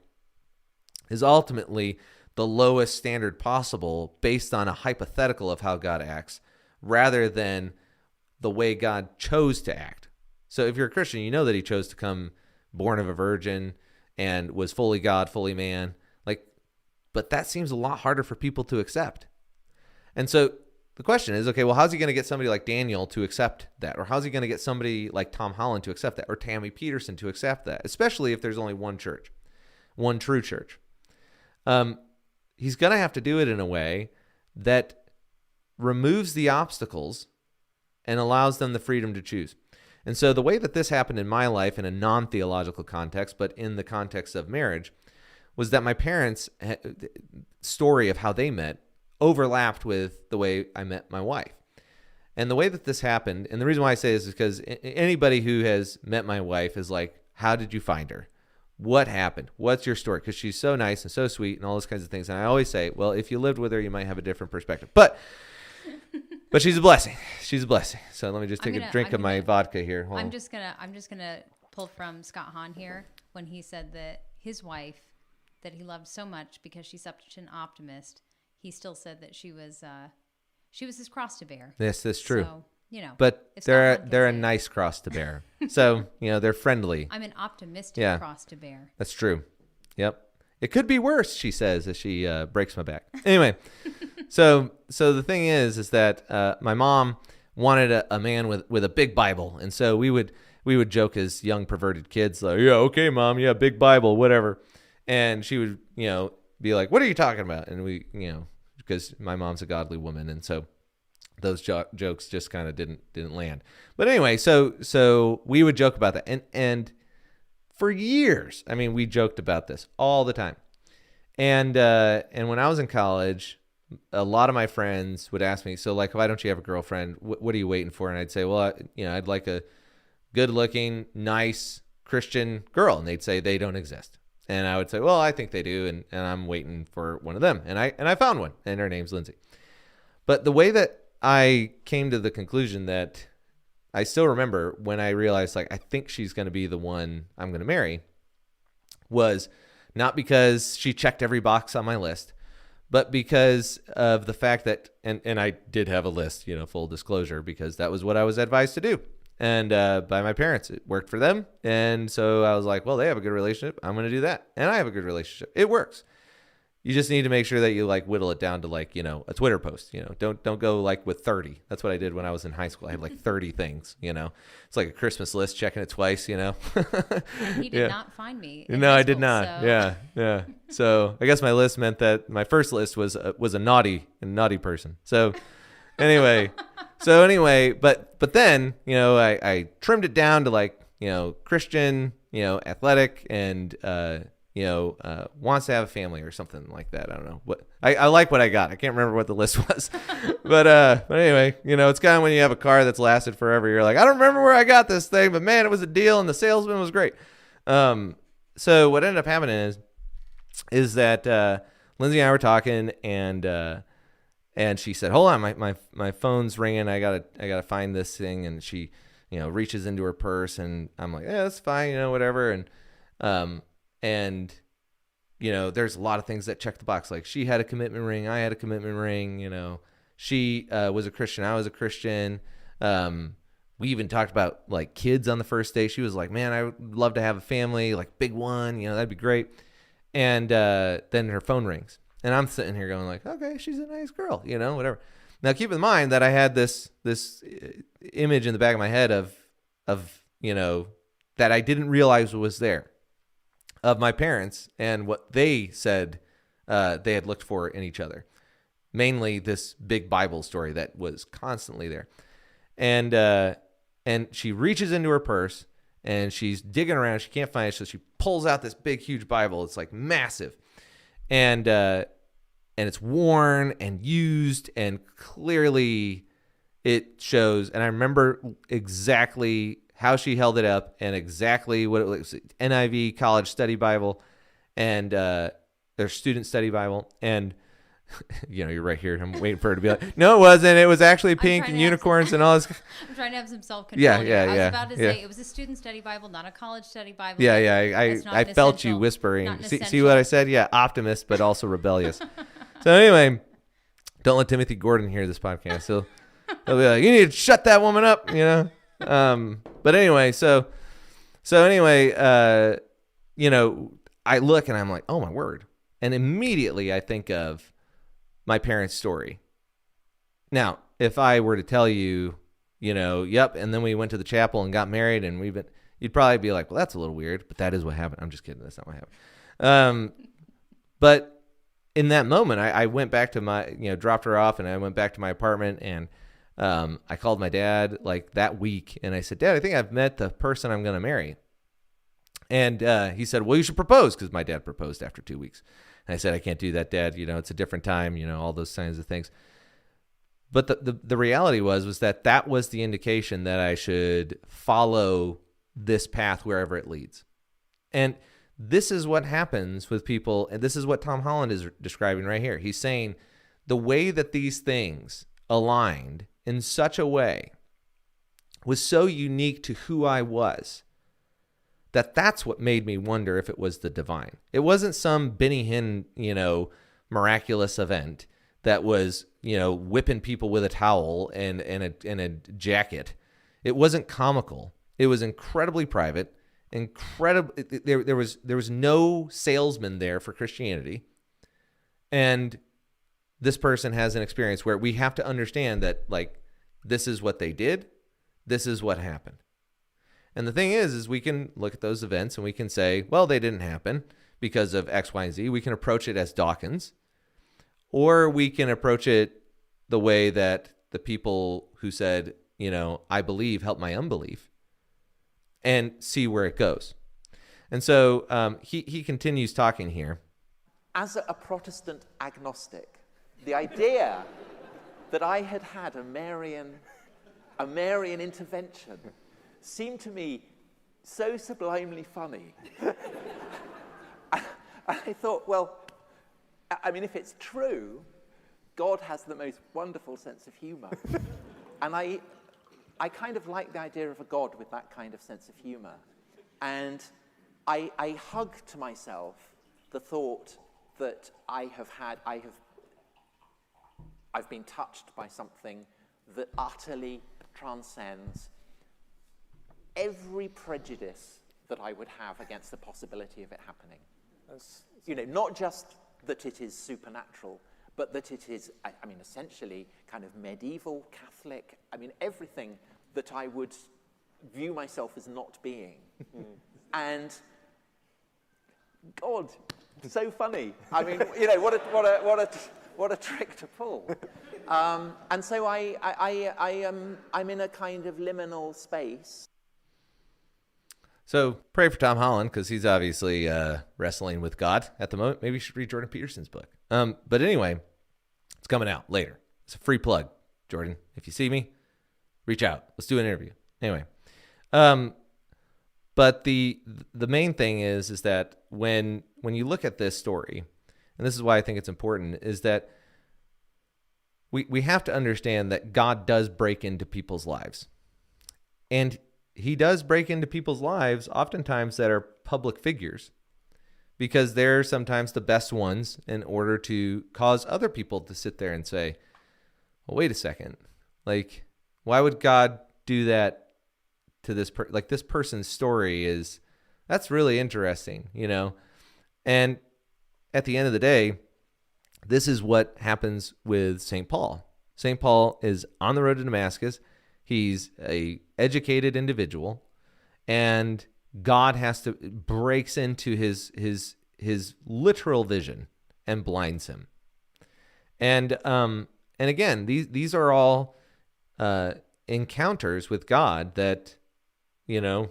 is ultimately the lowest standard possible based on a hypothetical of how God acts rather than the way God chose to act. So if you're a Christian, you know that he chose to come born of a virgin and was fully God, fully man. But that seems a lot harder for people to accept. And so the question is, okay, well, how's he going to get somebody like Daniel to accept that? Or how's he going to get somebody like Tom Holland to accept that? Or Tammy Peterson to accept that? Especially if there's only one church, one true church. He's going to have to do it in a way that removes the obstacles and allows them the freedom to choose. And so the way that this happened in my life in a non-theological context, but in the context of marriage, was that my parents' story of how they met overlapped with the way I met my wife. And the way that this happened, and the reason why I say this is because anybody who has met my wife is like, how did you find her? What happened? What's your story? Because she's so nice and so sweet and all those kinds of things. And I always say, well, if you lived with her, you might have a different perspective. But she's a blessing. She's a blessing. So let me just take a drink of my vodka here. I'm just gonna pull from Scott Hahn here when he said that his wife, that he loved so much because she's such an optimist, he still said that she was his cross to bear. Yes, that's true. So, but they're a nice cross to bear. So, they're friendly. I'm an optimistic cross to bear. That's true. Yep. It could be worse, she says, as she breaks my back. Anyway, so the thing is that my mom wanted a man with a big Bible. And so we would joke as young perverted kids, like, yeah, okay, Mom, yeah, big Bible, whatever. And she would, be like, what are you talking about? And we, because my mom's a godly woman. And so those jokes just kind of didn't land. But anyway, so we would joke about that. And for years, I mean, we joked about this all the time. And when I was in college, a lot of my friends would ask me, so like, why don't you have a girlfriend? What are you waiting for? And I'd say, well, I'd like a good looking, nice Christian girl. And they'd say they don't exist. And I would say, well, I think they do. And I'm waiting for one of them. And I found one, and her name's Lindsay. But the way that I came to the conclusion that I still remember when I realized, like, I think she's going to be the one I'm going to marry, was not because she checked every box on my list, but because of the fact that, and I did have a list, full disclosure, because that was what I was advised to do. And by my parents, it worked for them. And so I was like, well, they have a good relationship. I'm going to do that. And I have a good relationship. It works. You just need to make sure that you whittle it down to a Twitter post, don't go with 30. That's what I did when I was in high school. I had 30 things, it's like a Christmas list, checking it twice, And he did not find me. No, I did not. So. Yeah. So I guess my list meant that my first list was a naughty person. So anyway, but then, I trimmed it down to Christian, athletic and, wants to have a family or something like that. I don't know what I like what I got. I can't remember what the list was, but anyway, it's kind of when you have a car that's lasted forever. You're like, I don't remember where I got this thing, but man, it was a deal and the salesman was great. So what ended up happening is that Lindsay and I were talking, and she said, "Hold on, my phone's ringing. I gotta find this thing." And she, reaches into her purse, and I'm like, "Yeah, that's fine, whatever." And there's a lot of things that check the box. Like she had a commitment ring, I had a commitment ring. She was a Christian, I was a Christian. We even talked about like kids on the first day. She was like, "Man, I would love to have a family, like big one. That'd be great." And then her phone rings. And I'm sitting here going like, okay, she's a nice girl, whatever. Now keep in mind that I had this image in the back of my head of that I didn't realize was there, of my parents and what they said they had looked for in each other. Mainly this big Bible story that was constantly there. And she reaches into her purse and she's digging around. She can't find it, so she pulls out this big, huge Bible. It's like massive. And it's worn and used, and clearly it shows. And I remember exactly how she held it up and exactly what it was. NIV College Study Bible and their Student Study Bible. And you're right here. I'm waiting for her to be like, "No, it wasn't. It was actually pink and unicorns and all this." I'm trying to have some self-control. Yeah. I was about to say it was a student study Bible, not a college study Bible. Yeah. I felt you whispering. See what I said? Yeah, optimist, but also rebellious. So anyway, don't let Timothy Gordon hear this podcast. He'll be like, "You need to shut that woman up," But anyway, so anyway, I look and I'm like, "Oh my word!" And immediately I think of my parents' story. Now, if I were to tell you, yep, and then we went to the chapel and got married and you'd probably be like, "Well, that's a little weird," but that is what happened. I'm just kidding. That's not what happened. But in that moment, I went back to my, dropped her off and I went back to my apartment and I called my dad like that week and I said, "Dad, I think I've met the person I'm going to marry." And he said, "Well, you should propose," because my dad proposed after 2 weeks. And I said, "I can't do that, Dad. It's a different time, all those kinds of things." But the reality was that was the indication that I should follow this path wherever it leads. And this is what happens with people, and this is what Tom Holland is describing right here. He's saying the way that these things aligned in such a way was so unique to who I was, that's what made me wonder if it was the divine. It wasn't some Benny Hinn, miraculous event that was, whipping people with a towel and a jacket. It wasn't comical. It was incredibly private, incredible. There was no salesman there for Christianity. And this person has an experience where we have to understand that, like, this is what they did. This is what happened. And the thing is we can look at those events and we can say, well, they didn't happen because of X, Y, and Z. We can approach it as Dawkins, or we can approach it the way that the people who said, "I believe, help my unbelief," and see where it goes. And so he continues talking here. As a Protestant agnostic, the idea that I had a Marian intervention seemed to me so sublimely funny. I thought, well, if it's true, God has the most wonderful sense of humor. And I kind of like the idea of a God with that kind of sense of humor. And I hug to myself the thought that I've been touched by something that utterly transcends every prejudice that I would have against the possibility of it happening. Not just that it is supernatural, but that it is, essentially kind of medieval, Catholic, everything that I would view myself as not being. And God, so funny. What a trick to pull. And so I'm in a kind of liminal space. So pray for Tom Holland, because he's obviously wrestling with God at the moment. Maybe you should read Jordan Peterson's book. But anyway, it's coming out later. It's a free plug, Jordan. If you see me, reach out. Let's do an interview. Anyway, but the main thing is that when you look at this story, and this is why I think it's important, is that we have to understand that God does break into people's lives. And he does break into people's lives, oftentimes that are public figures, because they're sometimes the best ones in order to cause other people to sit there and say, well, wait a second. Like, why would God do that to this like this person's story that's really interesting, you know? And at the end of the day, this is what happens with St. Paul. St. Paul is on the road to Damascus. He's a educated individual, and God breaks into his literal vision and blinds him. And again, these are all encounters with God that, you know,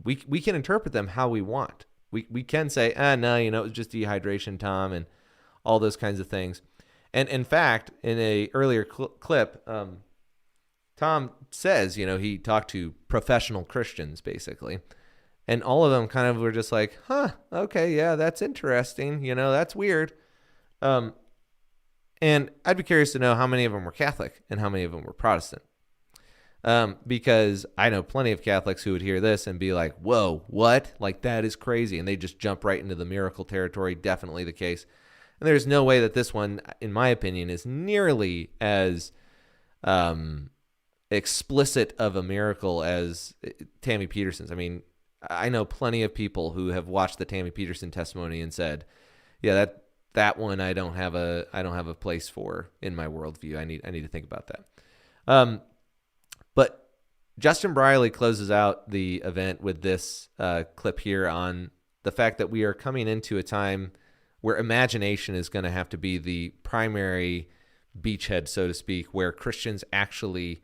we can interpret them how we want. We can say, no, you know, it was just dehydration, Tom, and all those kinds of things. And in fact, in a earlier clip, Tom says, you know, he talked to professional Christians, basically. And all of them kind of were just like, okay, yeah, that's interesting. You know, that's weird. And I'd be curious to know how many of them were Catholic and how many of them were Protestant. Because I know plenty of Catholics who would hear this and be like, whoa, what? Like, that is crazy. And they just jump right into the miracle territory. Definitely the case. And there's no way that this one, in my opinion, is nearly as explicit of a miracle as Tammy Peterson's. I mean, I know plenty of people who have watched the Tammy Peterson testimony and said, yeah, that one I don't have a place for in my worldview. I need to think about that. But Justin Brierley closes out the event with this clip here on the fact that we are coming into a time where imagination is going to have to be the primary beachhead, so to speak, where Christians actually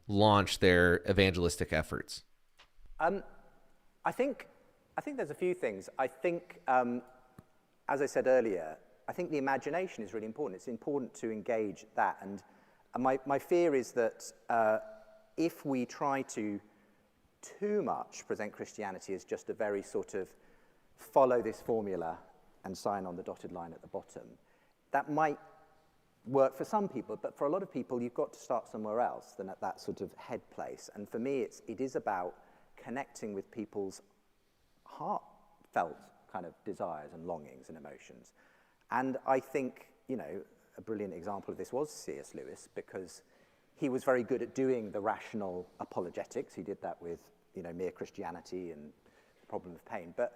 launch their evangelistic efforts. I think there's a few things. I think, as I said earlier, I think the imagination is really important. It's important to engage that. And my fear is that if we try to too much present Christianity as just a very sort of follow this formula and sign on the dotted line at the bottom, that might work for some people, but for a lot of people, you've got to start somewhere else than at that sort of head place. And for me, it is about connecting with people's heartfelt kind of desires and longings and emotions. And I think, you know, a brilliant example of this was C.S. Lewis, because he was very good at doing the rational apologetics. He did that with, you know, Mere Christianity and The Problem of Pain. But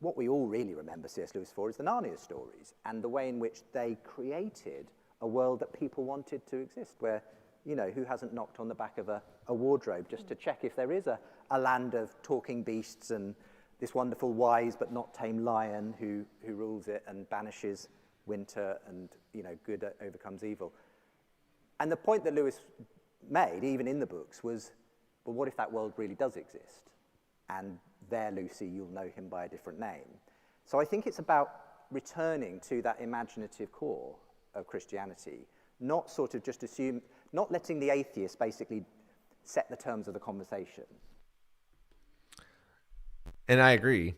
what we all really remember C.S. Lewis for is the Narnia stories and the way in which they created a world that people wanted to exist, where, you know, who hasn't knocked on the back of a wardrobe just to check if there is a land of talking beasts and this wonderful wise but not tame lion who rules it and banishes winter and, you know, good overcomes evil. And the point that Lewis made, even in the books, was, well, what if that world really does exist? And there, Lucy, you'll know him by a different name. So I think it's about returning to that imaginative core of Christianity, not sort of just not letting the atheist basically set the terms of the conversation. And I agree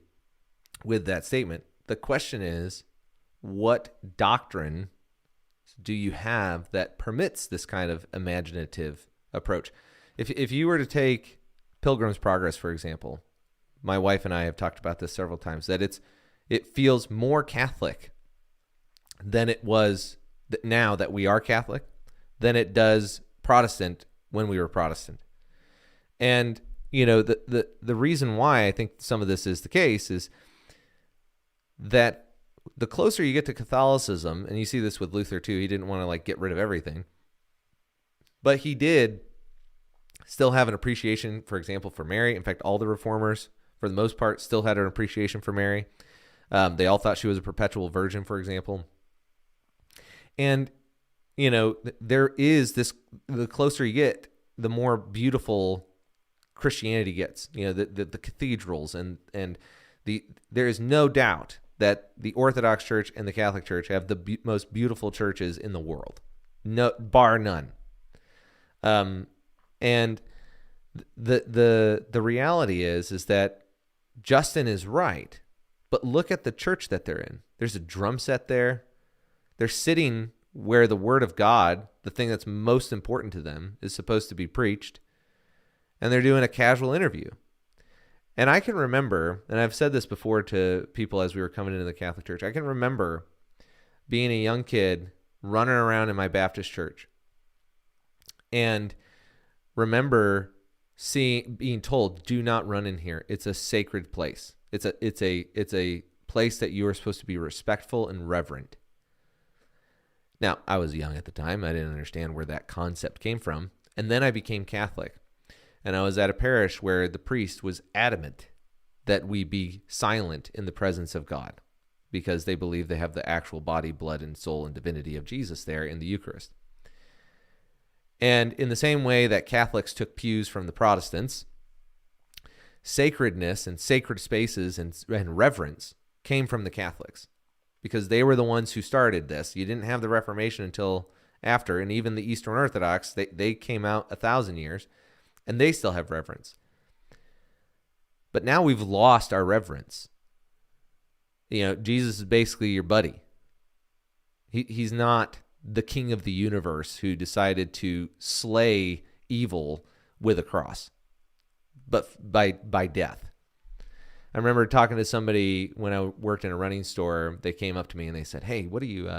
with that statement. The question is, what doctrine do you have that permits this kind of imaginative approach? If you were to take Pilgrim's Progress, for example, my wife and I have talked about this several times, that it feels more Catholic than it was now that we are Catholic, than it does Protestant when we were Protestant. And, you know, the reason why I think some of this is the case is that the closer you get to Catholicism, and you see this with Luther too, he didn't want to like get rid of everything, but he did still have an appreciation, for example, for Mary. In fact, all the reformers, for the most part, still had an appreciation for Mary. They all thought she was a perpetual virgin, for example. And, you know, there is this, the closer you get, the more beautiful Christianity gets, the cathedrals and there is no doubt that the Orthodox Church and the Catholic Church have the most beautiful churches in the world, no, bar none. And the reality is that Justin is right, but look at the church that they're in. There's a drum set there. They're sitting where the word of God, the thing that's most important to them, is supposed to be preached, and they're doing a casual interview. And I can remember, and I've said this before to people as we were coming into the Catholic Church, I can remember being a young kid running around in my Baptist church and remember being told, do not run in here. It's a sacred place. It's a place that you are supposed to be respectful and reverent. Now, I was young at the time. I didn't understand where that concept came from. And then I became Catholic. And I was at a parish where the priest was adamant that we be silent in the presence of God because they believe they have the actual body, blood, and soul and divinity of Jesus there in the Eucharist. And in the same way that Catholics took pews from the Protestants, sacredness and sacred spaces and reverence came from the Catholics because they were the ones who started this. You didn't have the Reformation until after, and even the Eastern Orthodox, they came out 1,000 years, and they still have reverence. But now we've lost our reverence. Jesus is basically your buddy. He's not the king of the universe who decided to slay evil with a cross, but by death. I remember talking to somebody when I worked in a running store. They came up to me and they said, "Hey, what do you?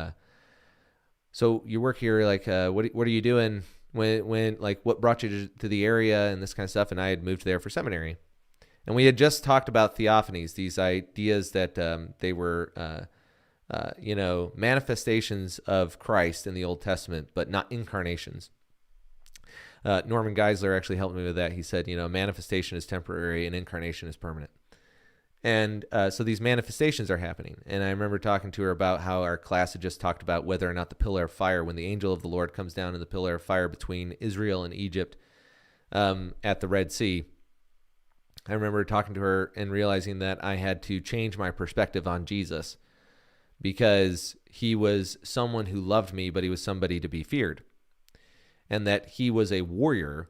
So you work here? Like, what are you doing? When like what brought you to the area and this kind of stuff?" And I had moved there for seminary, and we had just talked about theophanies, these ideas that they were, manifestations of Christ in the Old Testament, but not incarnations. Norman Geisler actually helped me with that. He said, manifestation is temporary and incarnation is permanent. And so these manifestations are happening. And I remember talking to her about how our class had just talked about whether or not the pillar of fire, when the angel of the Lord comes down in the pillar of fire between Israel and Egypt at the Red Sea. I remember talking to her and realizing that I had to change my perspective on Jesus because he was someone who loved me, but he was somebody to be feared. And that he was a warrior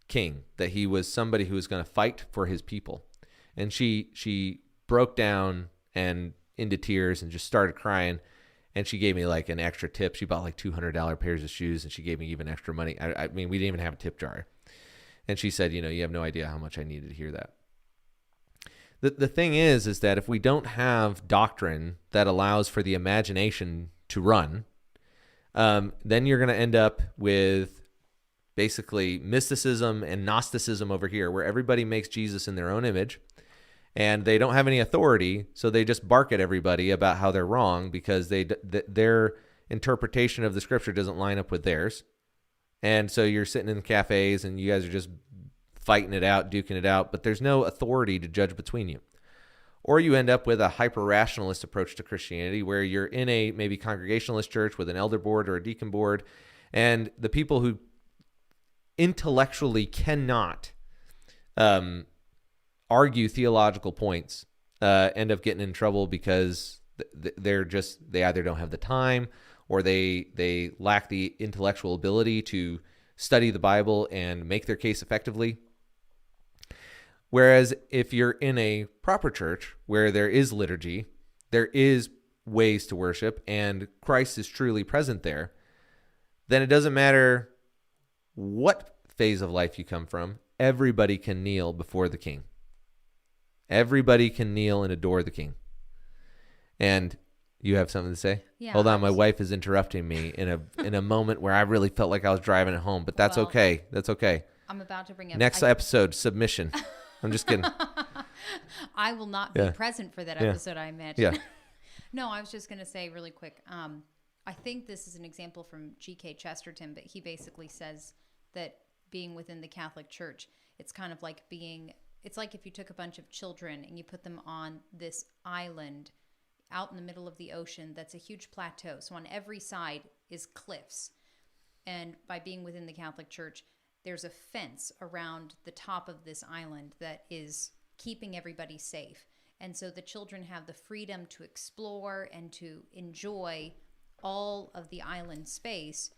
king, that he was somebody who was going to fight for his people. And she broke down and into tears and just started crying. And she gave me like an extra tip. She bought like $200 pairs of shoes, and she gave me even extra money. I mean, we didn't even have a tip jar. And she said, you have no idea how much I needed to hear that. The thing is that if we don't have doctrine that allows for the imagination to run, then you're going to end up with basically mysticism and Gnosticism over here, where everybody makes Jesus in their own image, and they don't have any authority, so they just bark at everybody about how they're wrong because their interpretation of the scripture doesn't line up with theirs. And so you're sitting in cafes and you guys are just fighting it out, duking it out, but there's no authority to judge between you. Or you end up with a hyper-rationalist approach to Christianity where you're in a maybe congregationalist church with an elder board or a deacon board, and the people who intellectually cannot argue theological points end up getting in trouble because they either don't have the time or they lack the intellectual ability to study the Bible and make their case effectively. Whereas if you're in a proper church where there is liturgy, there is ways to worship, and Christ is truly present there, then it doesn't matter what phase of life you come from. Everybody can kneel before the King. Everybody can kneel and adore the King. And you have something to say? Yeah. Hold on, my wife is interrupting me in a moment where I really felt like I was driving it home, but that's okay. That's okay. I'm about to bring up next episode, submission. I'm just kidding. I will not be present for that episode, I imagine. Yeah. No, I was just going to say really quick. I think this is an example from G.K. Chesterton, but he basically says that being within the Catholic Church, it's kind of like it's like if you took a bunch of children and you put them on this island out in the middle of the ocean that's a huge plateau. So on every side is cliffs. And by being within the Catholic Church, there's a fence around the top of this island that is keeping everybody safe. And so the children have the freedom to explore and to enjoy all of the island space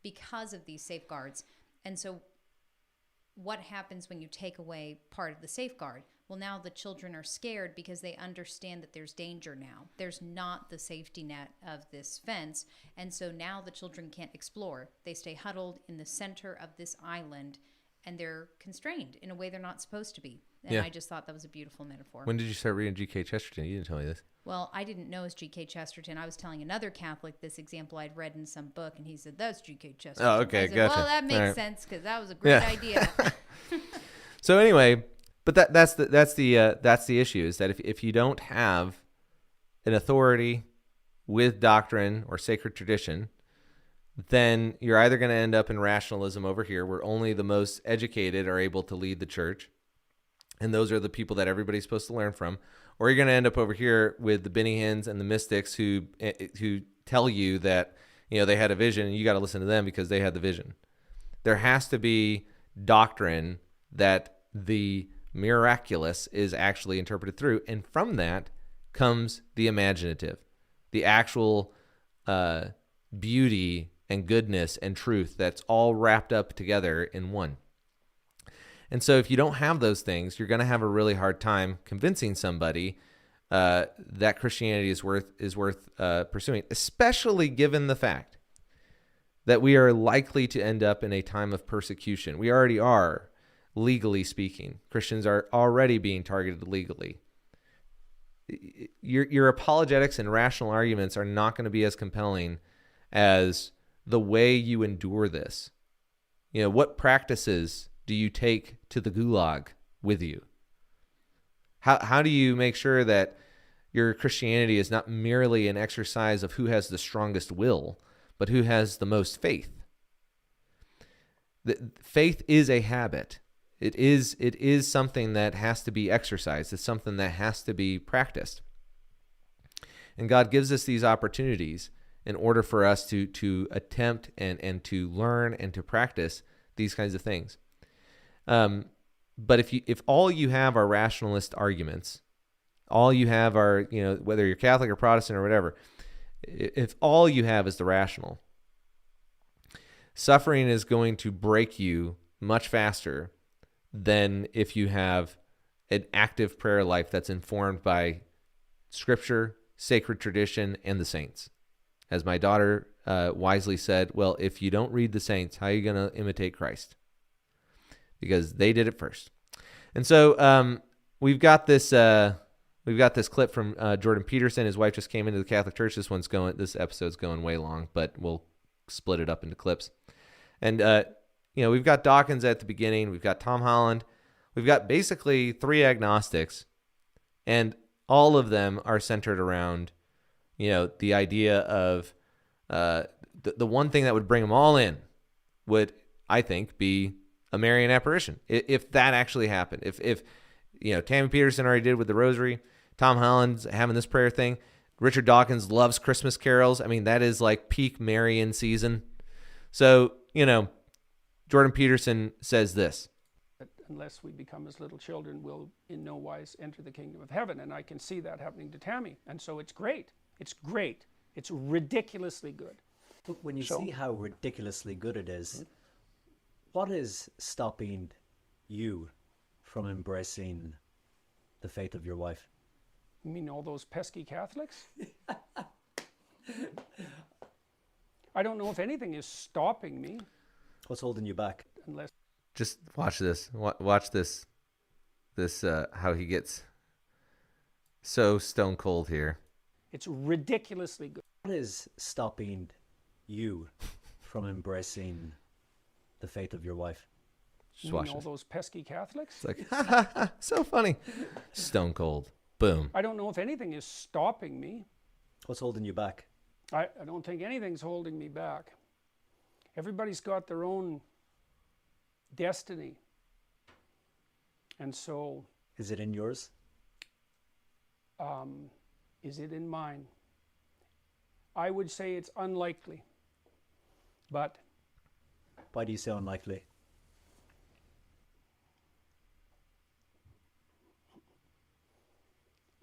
because of these safeguards. And so what happens when you take away part of the safeguard? Well, now the children are scared because they understand that there's danger now. There's not the safety net of this fence. And so now the children can't explore. They stay huddled in the center of this island, and they're constrained in a way they're not supposed to be. And Yeah. I just thought that was a beautiful metaphor. When did you start reading G.K. Chesterton? You didn't tell me this. Well, I didn't know it was G.K. Chesterton. I was telling another Catholic this example I'd read in some book, and he said, that's G.K. Chesterton. Oh, okay, I said, gotcha. well, that makes All right. sense because that was a great Yeah. idea. So anyway, but that's the issue, is that if you don't have an authority with doctrine or sacred tradition, then you're either going to end up in rationalism over here, where only the most educated are able to lead the church, and those are the people that everybody's supposed to learn from, or you're going to end up over here with the Benny Hinns and the mystics who tell you that, you know, they had a vision and you got to listen to them because they had the vision. There has to be doctrine that the miraculous is actually interpreted through, and from that comes the imaginative, the actual beauty and goodness and truth that's all wrapped up together in one. And so if you don't have those things, you're going to have a really hard time convincing somebody that Christianity is worth pursuing, especially given the fact that we are likely to end up in a time of persecution. We already are, legally speaking. Christians are already being targeted legally. Your apologetics and rational arguments are not going to be as compelling as the way you endure this. You know, what practices do you take to the gulag with you? How do you make sure that your Christianity is not merely an exercise of who has the strongest will, but who has the most faith? Faith is a habit. It is something that has to be exercised. It's something that has to be practiced. And God gives us these opportunities in order for us to attempt and to learn and to practice these kinds of things. But if all you have are rationalist arguments, all you have are, you know, whether you're Catholic or Protestant or whatever, if all you have is the rational, suffering is going to break you much faster than if you have an active prayer life that's informed by Scripture, sacred tradition, and the saints. As my daughter wisely said, well, if you don't read the saints, how are you going to imitate Christ? Because they did it first. And so we've got this clip from Jordan Peterson. His wife just came into the Catholic Church. This episode's going way long, but we'll split it up into clips. And we've got Dawkins at the beginning. We've got Tom Holland. We've got basically three agnostics, and all of them are centered around, you know, the idea of the one thing that would bring them all in would, I think, be a Marian apparition. If that actually happened, if you know, Tammy Peterson already did with the Rosary, Tom Holland's having this prayer thing, Richard Dawkins loves Christmas carols. I mean, that is like peak Marian season. So, you know, Jordan Peterson says this: unless we become as little children, we'll in no wise enter the kingdom of heaven. And I can see that happening to Tammy. And so it's great. It's great. It's ridiculously good. But when you see how ridiculously good it is, what is stopping you from embracing the faith of your wife? You mean all those pesky Catholics? I don't know if anything is stopping me. What's holding you back? Unless just watch this. Watch this. How he gets so stone cold here. it's ridiculously good. What is stopping you from embracing the faith of your wife? Just You mean watch all this. those pesky Catholics? It's like, ha, ha, ha, so funny. Stone cold. Boom. I don't know if anything is stopping me. What's holding you back? I don't think anything's holding me back. Everybody's got their own destiny. And so, Is it in yours? is it in mine? I would say it's unlikely. But Why do you say unlikely?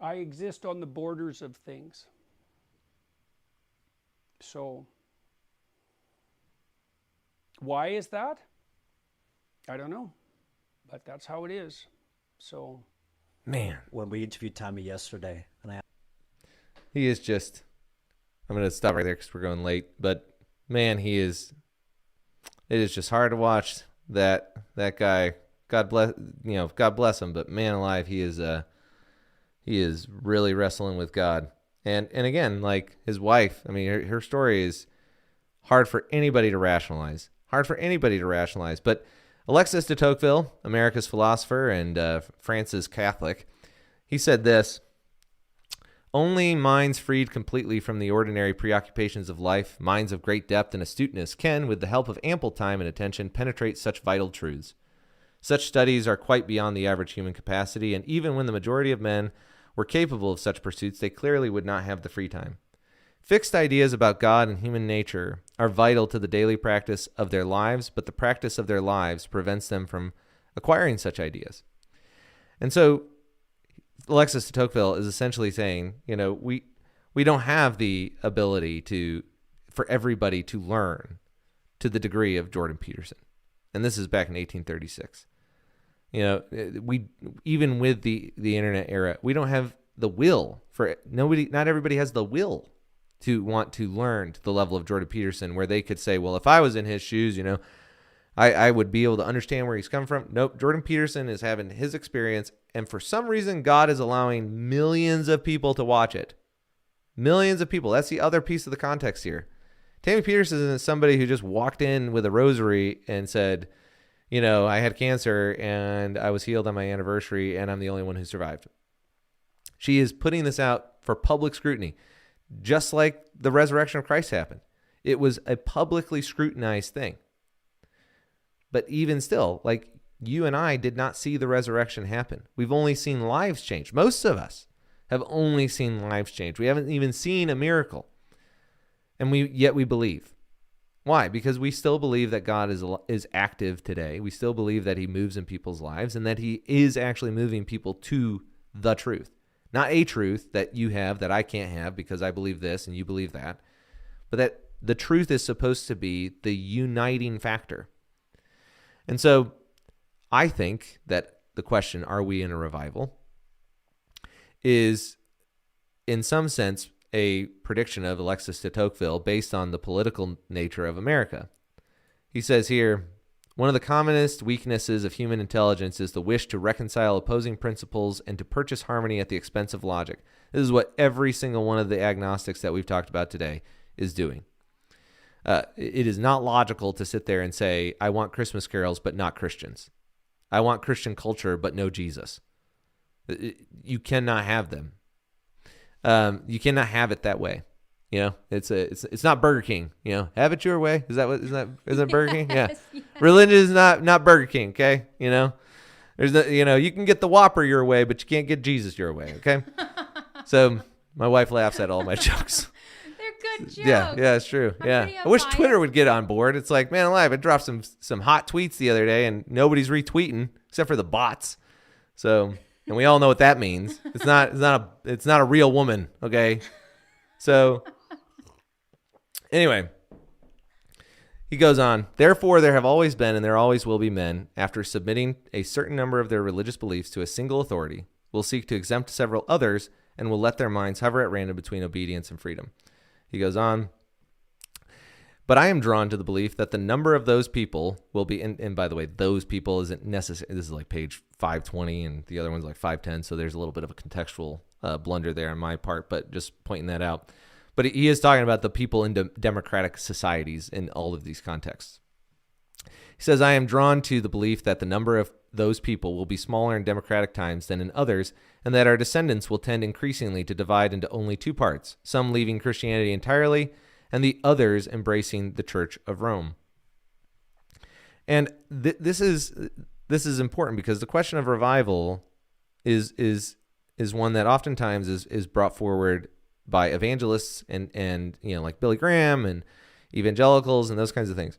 I exist on the borders of things. So, why is that? I don't know, but that's how it is. So, Man, When we interviewed Tammy yesterday, and he is just. I'm gonna stop right there because we're going late. But man, he is. It is just hard to watch that guy. God bless him. But man alive, he is really wrestling with God. And again, like his wife, I mean, her story is hard for anybody to rationalize. But Alexis de Tocqueville, America's philosopher and France's Catholic, he said this: only minds freed completely from the ordinary preoccupations of life, minds of great depth and astuteness, can, with the help of ample time and attention, penetrate such vital truths. Such studies are quite beyond the average human capacity, and even when the majority of men were capable of such pursuits, they clearly would not have the free time. Fixed ideas about God and human nature are vital to the daily practice of their lives, but the practice of their lives prevents them from acquiring such ideas. And so Alexis de Tocqueville is essentially saying, we don't have the ability for everybody to learn to the degree of Jordan Peterson. And this is back in 1836. We even with the internet era, we don't have the will not everybody has the will to want to learn to the level of Jordan Peterson, where they could say, well, if I was in his shoes, I would be able to understand where he's coming from. Nope. Jordan Peterson is having his experience, and for some reason, God is allowing millions of people to watch it. Millions of people. That's the other piece of the context here. Tammy Peterson is somebody who just walked in with a rosary and said, I had cancer and I was healed on my anniversary and I'm the only one who survived. She is putting this out for public scrutiny, just like the resurrection of Christ happened. It was a publicly scrutinized thing. But even still, like, you and I did not see the resurrection happen. We've only seen lives change. Most of us have only seen lives change. We haven't even seen a miracle. And yet we believe. Why? Because we still believe that God is active today. We still believe that he moves in people's lives and that he is actually moving people to the truth. Not a truth that you have that I can't have because I believe this and you believe that, but that the truth is supposed to be the uniting factor. And so I think that the question, are we in a revival, is in some sense a prediction of Alexis de Tocqueville based on the political nature of America. He says here, one of the commonest weaknesses of human intelligence is the wish to reconcile opposing principles and to purchase harmony at the expense of logic. This is what every single one of the agnostics that we've talked about today is doing. It is not logical to sit there and say, I want Christmas carols, but not Christians. I want Christian culture, but no Jesus. You cannot have them. You cannot have it that way. It's not Burger King. Have it your way. Is that Burger King? Yeah. Yes. Religion is not Burger King. Okay. There's you can get the Whopper your way, but you can't get Jesus your way. Okay. So my wife laughs at all my jokes. They're good jokes. Yeah, it's true. Yeah. I wish Twitter would get on board. It's like, man alive, I dropped some hot tweets the other day and nobody's retweeting except for the bots. So, and we all know what that means. It's not a real woman, okay? So anyway, he goes on, therefore there have always been and there always will be men, after submitting a certain number of their religious beliefs to a single authority, will seek to exempt several others and will let their minds hover at random between obedience and freedom. He goes on, but I am drawn to the belief that the number of those people will be, and by the way, those people isn't necessary. This is like page 520 and the other one's like 510. So there's a little bit of a contextual blunder there on my part, but just pointing that out. But he is talking about the people in democratic societies in all of these contexts. He says, I am drawn to the belief that the number of those people will be smaller in democratic times than in others, and that our descendants will tend increasingly to divide into only two parts, some leaving Christianity entirely, and the others embracing the Church of Rome. And this is important because the question of revival is one that oftentimes is brought forward by evangelists and like Billy Graham and evangelicals and those kinds of things.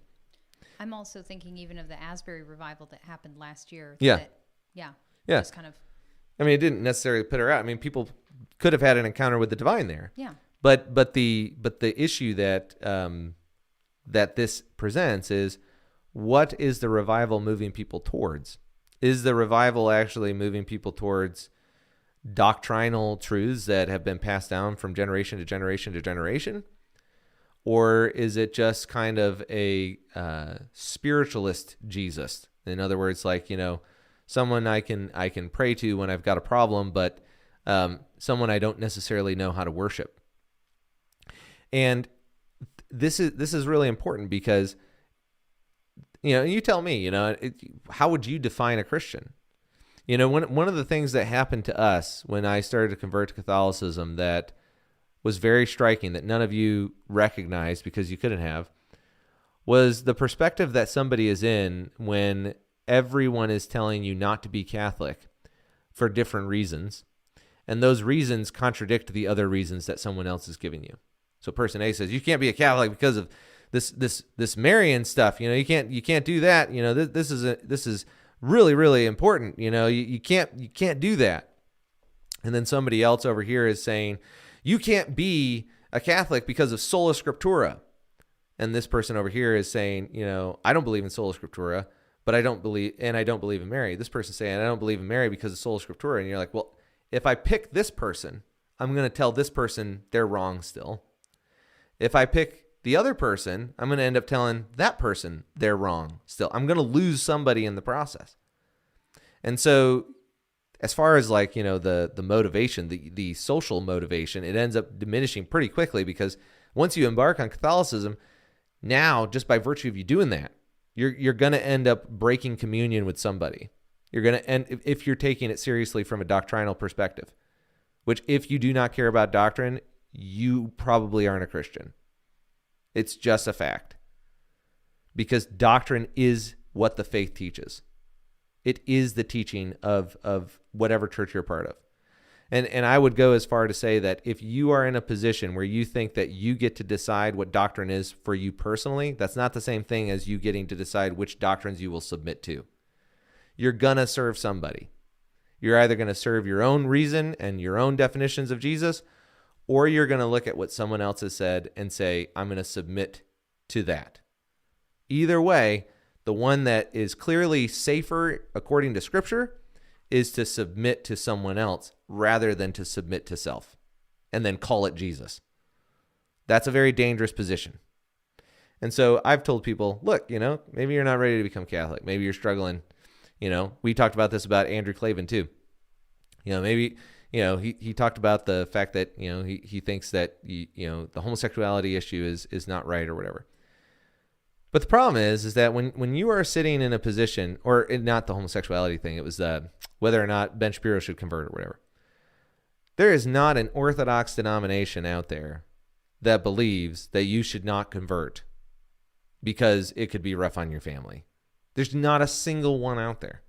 I'm also thinking even of the Asbury revival that happened last year. Yeah. Yeah. Yeah. Just kind of. I mean, it didn't necessarily put her out. I mean, people could have had an encounter with the divine there. Yeah. But the issue that that this presents is, what is the revival moving people towards? Is the revival actually moving people towards doctrinal truths that have been passed down from generation to generation to generation? Or is it just kind of a spiritualist Jesus? In other words, like, someone I can pray to when I've got a problem, but someone I don't necessarily know how to worship. And this is really important because, you tell me, how would you define a Christian? One of the things that happened to us when I started to convert to Catholicism that was very striking, that none of you recognized because you couldn't have, was the perspective that somebody is in when everyone is telling you not to be Catholic for different reasons, and those reasons contradict the other reasons that someone else is giving you. So person A says, you can't be a Catholic because of this Marian stuff. You can't do that. This is really, really important. You can't do that. And then somebody else over here is saying, you can't be a Catholic because of sola scriptura. And this person over here is saying, I don't believe in sola scriptura, but I don't believe in Mary. This person's saying, I don't believe in Mary because of sola scriptura. And you're like, well, if I pick this person, I'm going to tell this person they're wrong still. If I pick the other person, I'm going to end up telling that person they're wrong still. I'm going to lose somebody in the process. And so as far as the motivation, the social motivation, it ends up diminishing pretty quickly, because once you embark on Catholicism, now just by virtue of you doing that, you're going to end up breaking communion with somebody. You're going to end, if you're taking it seriously from a doctrinal perspective, which if you do not care about doctrine, you probably aren't a Christian. It's just a fact. Because doctrine is what the faith teaches. It is the teaching of whatever church you're part of. And I would go as far to say that if you are in a position where you think that you get to decide what doctrine is for you personally, that's not the same thing as you getting to decide which doctrines you will submit to. You're going to serve somebody. You're either going to serve your own reason and your own definitions of Jesus, or you're going to look at what someone else has said and say, I'm going to submit to that. Either way, the one that is clearly safer according to Scripture is to submit to someone else rather than to submit to self and then call it Jesus. That's a very dangerous position. And so I've told people, look, maybe you're not ready to become Catholic. Maybe you're struggling. We talked about this about Andrew Clavin too. Maybe, he talked about the fact that, he thinks that, the homosexuality issue is not right or whatever. But the problem is that when you are sitting in a position, or not the homosexuality thing, it was whether or not Ben Shapiro should convert or whatever. There is not an Orthodox denomination out there that believes that you should not convert because it could be rough on your family. There's not a single one out there.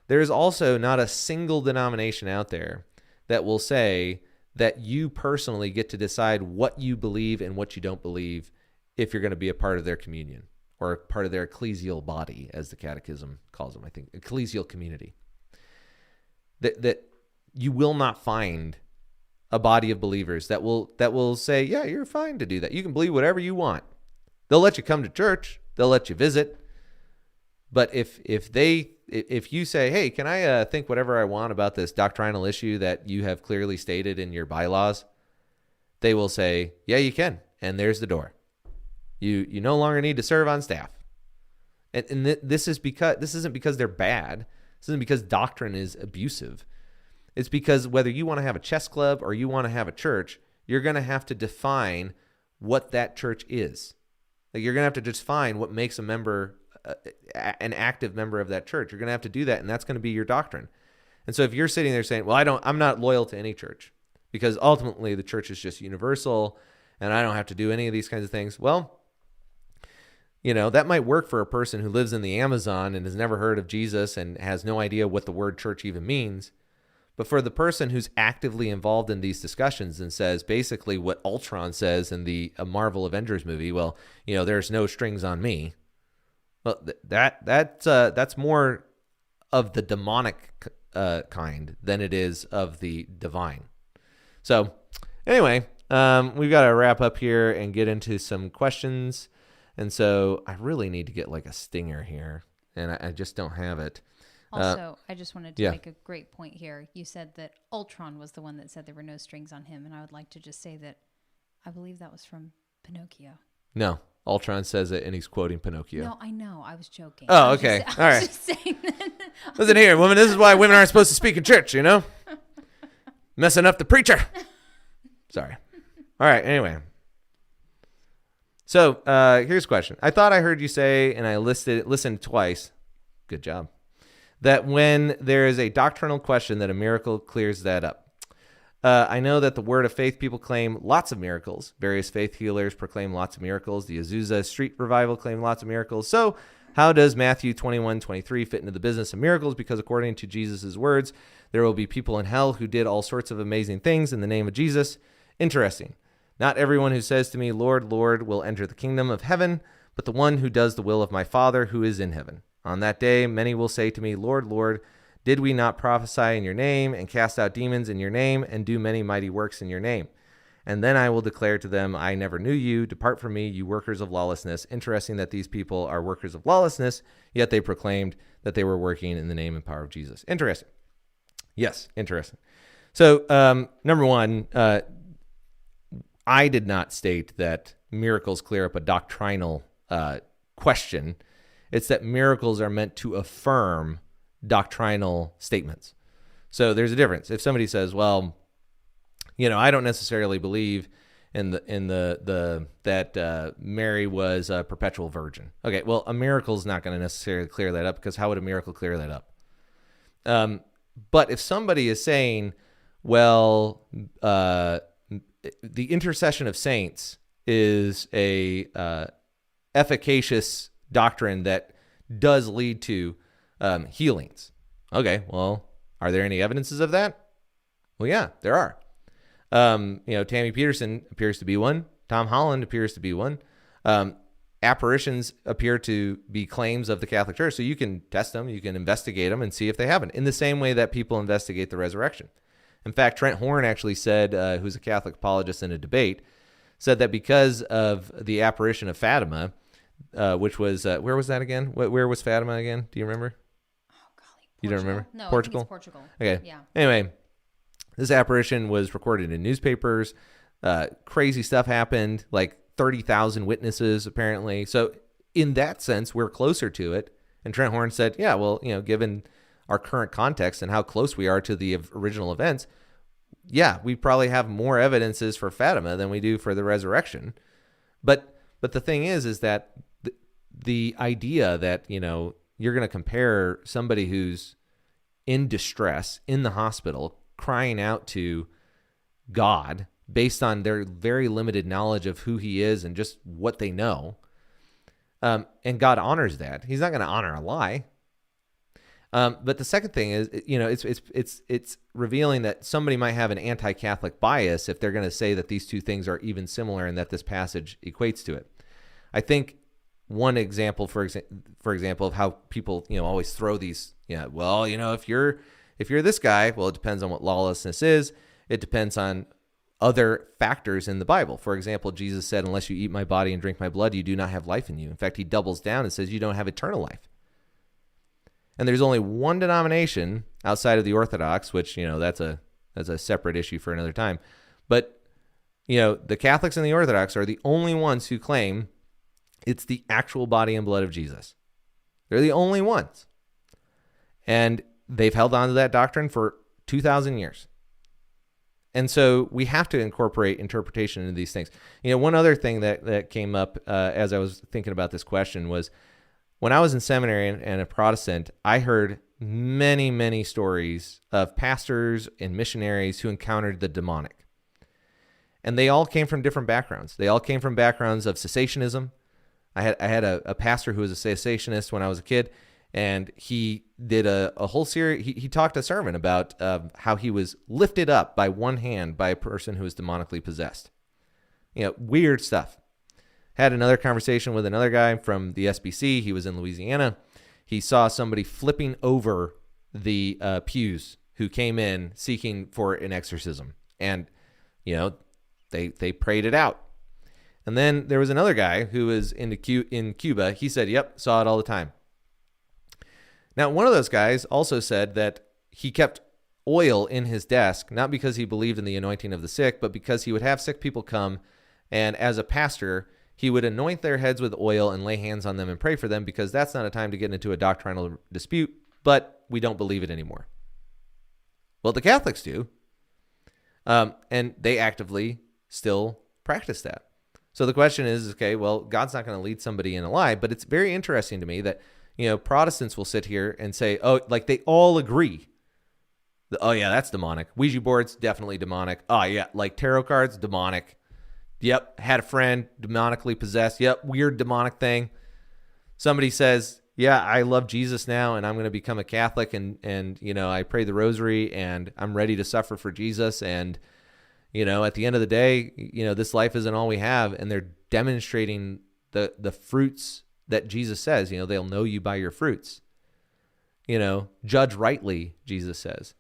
There is also not a single denomination out there that will say that you personally get to decide what you believe and what you don't believe if you're going to be a part of their communion or part of their ecclesial body, as the Catechism calls them, I think, ecclesial community. That you will not find a body of believers that will say, yeah, you're fine to do that. You can believe whatever you want. They'll let you come to church. They'll let you visit. But if you say, hey, can I think whatever I want about this doctrinal issue that you have clearly stated in your bylaws, they will say, yeah, you can. And there's the door. You no longer need to serve on staff. And this isn't because they're bad. This isn't because doctrine is abusive. It's because whether you want to have a chess club or you want to have a church, you're going to have to define what that church is. Like, you're going to have to define what makes a member an active member of that church. You're going to have to do that, and that's going to be your doctrine. And so if you're sitting there saying, well, I'm not loyal to any church because ultimately the church is just universal and I don't have to do any of these kinds of things. Well, that might work for a person who lives in the Amazon and has never heard of Jesus and has no idea what the word church even means. But for the person who's actively involved in these discussions and says basically what Ultron says in the Marvel Avengers movie, well, there's no strings on me. Well, that's more of the demonic kind than it is of the divine. So anyway, we've got to wrap up here and get into some questions. And so I really need to get like a stinger here, and I just don't have it. Also, I just wanted to yeah. make a great point here. You said that Ultron was the one that said there were no strings on him, and I would like to just say that I believe that was from Pinocchio. No, Ultron says it, and he's quoting Pinocchio. No, I know. I was joking. Oh, okay. All right. Just saying that. Listen here, woman. This is why women aren't supposed to speak in church, you know? Messing up the preacher. Sorry. All right, anyway. So here's a question. I thought I heard you say, and I listened twice. Good job. That when there is a doctrinal question, that a miracle clears that up. I know that the Word of Faith people claim lots of miracles. Various faith healers proclaim lots of miracles. The Azusa Street Revival claim lots of miracles. So how does Matthew 21:23 fit into the business of miracles? Because according to Jesus' words, there will be people in hell who did all sorts of amazing things in the name of Jesus. Interesting. Not everyone who says to me, Lord, Lord, will enter the kingdom of heaven, but the one who does the will of my Father who is in heaven. On that day, many will say to me, Lord, Lord, did we not prophesy in your name and cast out demons in your name and do many mighty works in your name? And then I will declare to them, I never knew you. Depart from me, you workers of lawlessness. Interesting that these people are workers of lawlessness, yet they proclaimed that they were working in the name and power of Jesus. Interesting. Yes, interesting. So, number one, I did not state that miracles clear up a doctrinal question. It's that miracles are meant to affirm doctrinal statements. So there's a difference. If somebody says, well, you know, I don't necessarily believe that Mary was a perpetual virgin. Okay, well, a miracle is not going to necessarily clear that up, because how would a miracle clear that up? But if somebody is saying, well, the intercession of saints is a efficacious doctrine that does lead to healings. Okay, well, are there any evidences of that? Well, yeah, there are. Tammy Peterson appears to be one. Tom Holland appears to be one. Apparitions appear to be claims of the Catholic Church. So you can test them, you can investigate them and see if they haven't, in the same way that people investigate the resurrection. In fact, Trent Horn actually said, who's a Catholic apologist in a debate, said that because of the apparition of Fatima, which was, where was that again? Where was Fatima again? Do you remember? Oh, golly. You don't remember? No, Portugal? I think it's Portugal. Okay. Yeah. Anyway, this apparition was recorded in newspapers. Crazy stuff happened, like 30,000 witnesses apparently. So in that sense, we're closer to it. And Trent Horn said, yeah, well, given our current context and how close we are to the original events, yeah, we probably have more evidences for Fatima than we do for the resurrection. But the thing is that the idea that, you're going to compare somebody who's in distress in the hospital crying out to God based on their very limited knowledge of who he is and just what they know, and God honors that. He's not going to honor a lie. But the second thing is, it's revealing that somebody might have an anti-Catholic bias if they're going to say that these two things are even similar and that this passage equates to it. I think one example, for example, of how people, always throw these, if you're this guy, well, it depends on what lawlessness is. It depends on other factors in the Bible. For example, Jesus said, unless you eat my body and drink my blood, you do not have life in you. In fact, he doubles down and says you don't have eternal life. And there's only one denomination outside of the Orthodox, which, that's a separate issue for another time. But, the Catholics and the Orthodox are the only ones who claim it's the actual body and blood of Jesus. They're the only ones. And they've held on to that doctrine for 2,000 years. And so we have to incorporate interpretation into these things. One other thing that came up as I was thinking about this question was, when I was in seminary and a Protestant, I heard many, many stories of pastors and missionaries who encountered the demonic. And they all came from different backgrounds. They all came from backgrounds of cessationism. I had a pastor who was a cessationist when I was a kid, and he did a whole series. He talked a sermon about how he was lifted up by one hand by a person who was demonically possessed. Weird stuff. Had another conversation with another guy from the SBC. He was in Louisiana. He saw somebody flipping over the pews who came in seeking for an exorcism. And They prayed it out. And then there was another guy who was in Cuba. He said, yep, saw it all the time. Now, one of those guys also said that he kept oil in his desk, not because he believed in the anointing of the sick, but because he would have sick people come, and as a pastor, he would anoint their heads with oil and lay hands on them and pray for them, because that's not a time to get into a doctrinal dispute, but we don't believe it anymore. Well, the Catholics do, and they actively still practice that. So the question is, okay, well, God's not going to lead somebody in a lie, but it's very interesting to me that, Protestants will sit here and say, oh, like they all agree. Oh, yeah, that's demonic. Ouija boards, definitely demonic. Oh, yeah, like tarot cards, demonic. Yep, had a friend, demonically possessed. Yep, weird demonic thing. Somebody says, yeah, I love Jesus now, and I'm going to become a Catholic, and I pray the rosary, and I'm ready to suffer for Jesus, and at the end of the day, this life isn't all we have, and they're demonstrating the fruits that Jesus says, they'll know you by your fruits. Judge rightly, Jesus says.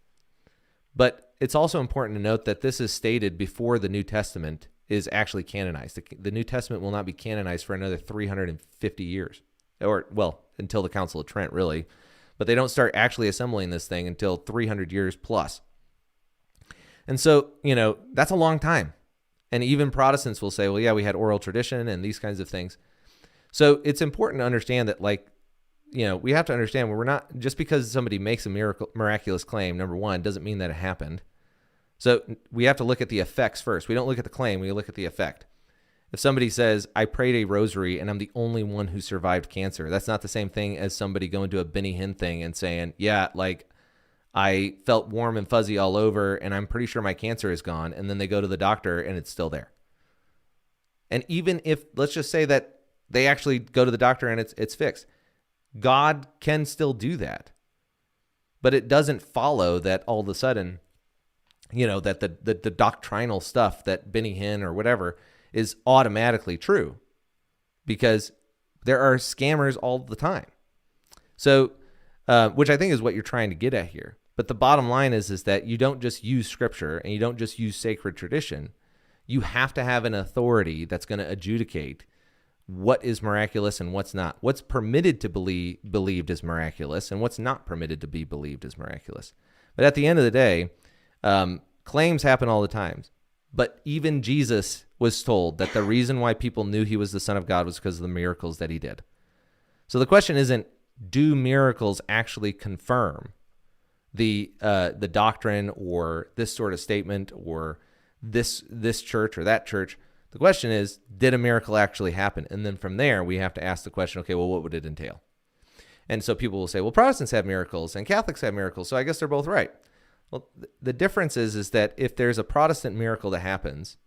But it's also important to note that this is stated before the New Testament is actually canonized. The New Testament will not be canonized for another 350 years, or, well, until the Council of Trent, really. But they don't start actually assembling this thing until 300 years plus. And so, that's a long time. And even Protestants will say, well, yeah, we had oral tradition and these kinds of things. So it's important to understand that, we have to understand we're not, just because somebody makes a miraculous claim, number one, doesn't mean that it happened. So we have to look at the effects first. We don't look at the claim, we look at the effect. If somebody says, I prayed a rosary and I'm the only one who survived cancer, that's not the same thing as somebody going to a Benny Hinn thing and saying, yeah, I felt warm and fuzzy all over, and I'm pretty sure my cancer is gone. And then they go to the doctor, and it's still there. And even if, let's just say that they actually go to the doctor and it's fixed, God can still do that. But it doesn't follow that all of a sudden, that the doctrinal stuff that Benny Hinn or whatever is automatically true, because there are scammers all the time. So, which I think is what you're trying to get at here. But the bottom line is that you don't just use scripture and you don't just use sacred tradition. You have to have an authority that's going to adjudicate what is miraculous and what's not. What's permitted to be believed as miraculous and what's not permitted to be believed as miraculous. But at the end of the day, claims happen all the time. But even Jesus was told that the reason why people knew he was the Son of God was because of the miracles that he did. So the question isn't, do miracles actually confirm the doctrine or this sort of statement or this church or that church? The question is, did a miracle actually happen? And then from there, we have to ask the question, okay, well, what would it entail? And so people will say, well, Protestants have miracles and Catholics have miracles, so I guess they're both right. Well, the difference is that if there's a Protestant miracle that happens,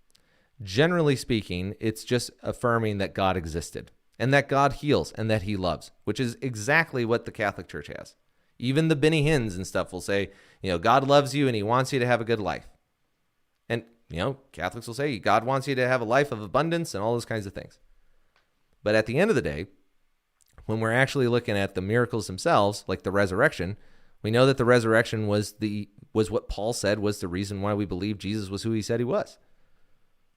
generally speaking, it's just affirming that God existed and that God heals and that he loves, which is exactly what the Catholic Church has. Even the Benny Hinns and stuff will say, God loves you and he wants you to have a good life. And, Catholics will say God wants you to have a life of abundance and all those kinds of things. But at the end of the day, when we're actually looking at the miracles themselves, like the resurrection, we know that the resurrection was what Paul said was the reason why we believe Jesus was who he said he was.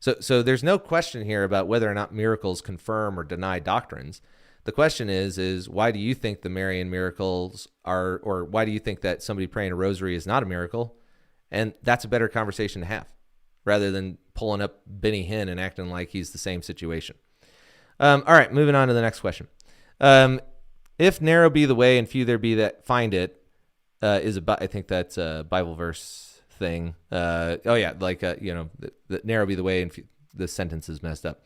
So there's no question here about whether or not miracles confirm or deny doctrines. The question is why do you think the Marian miracles are, or why do you think that somebody praying a rosary is not a miracle? And that's a better conversation to have, rather than pulling up Benny Hinn and acting like he's the same situation. All right, moving on to the next question. If narrow be the way and few there be that find it, I think that's a Bible verse thing. The narrow be the way and the sentence is messed up.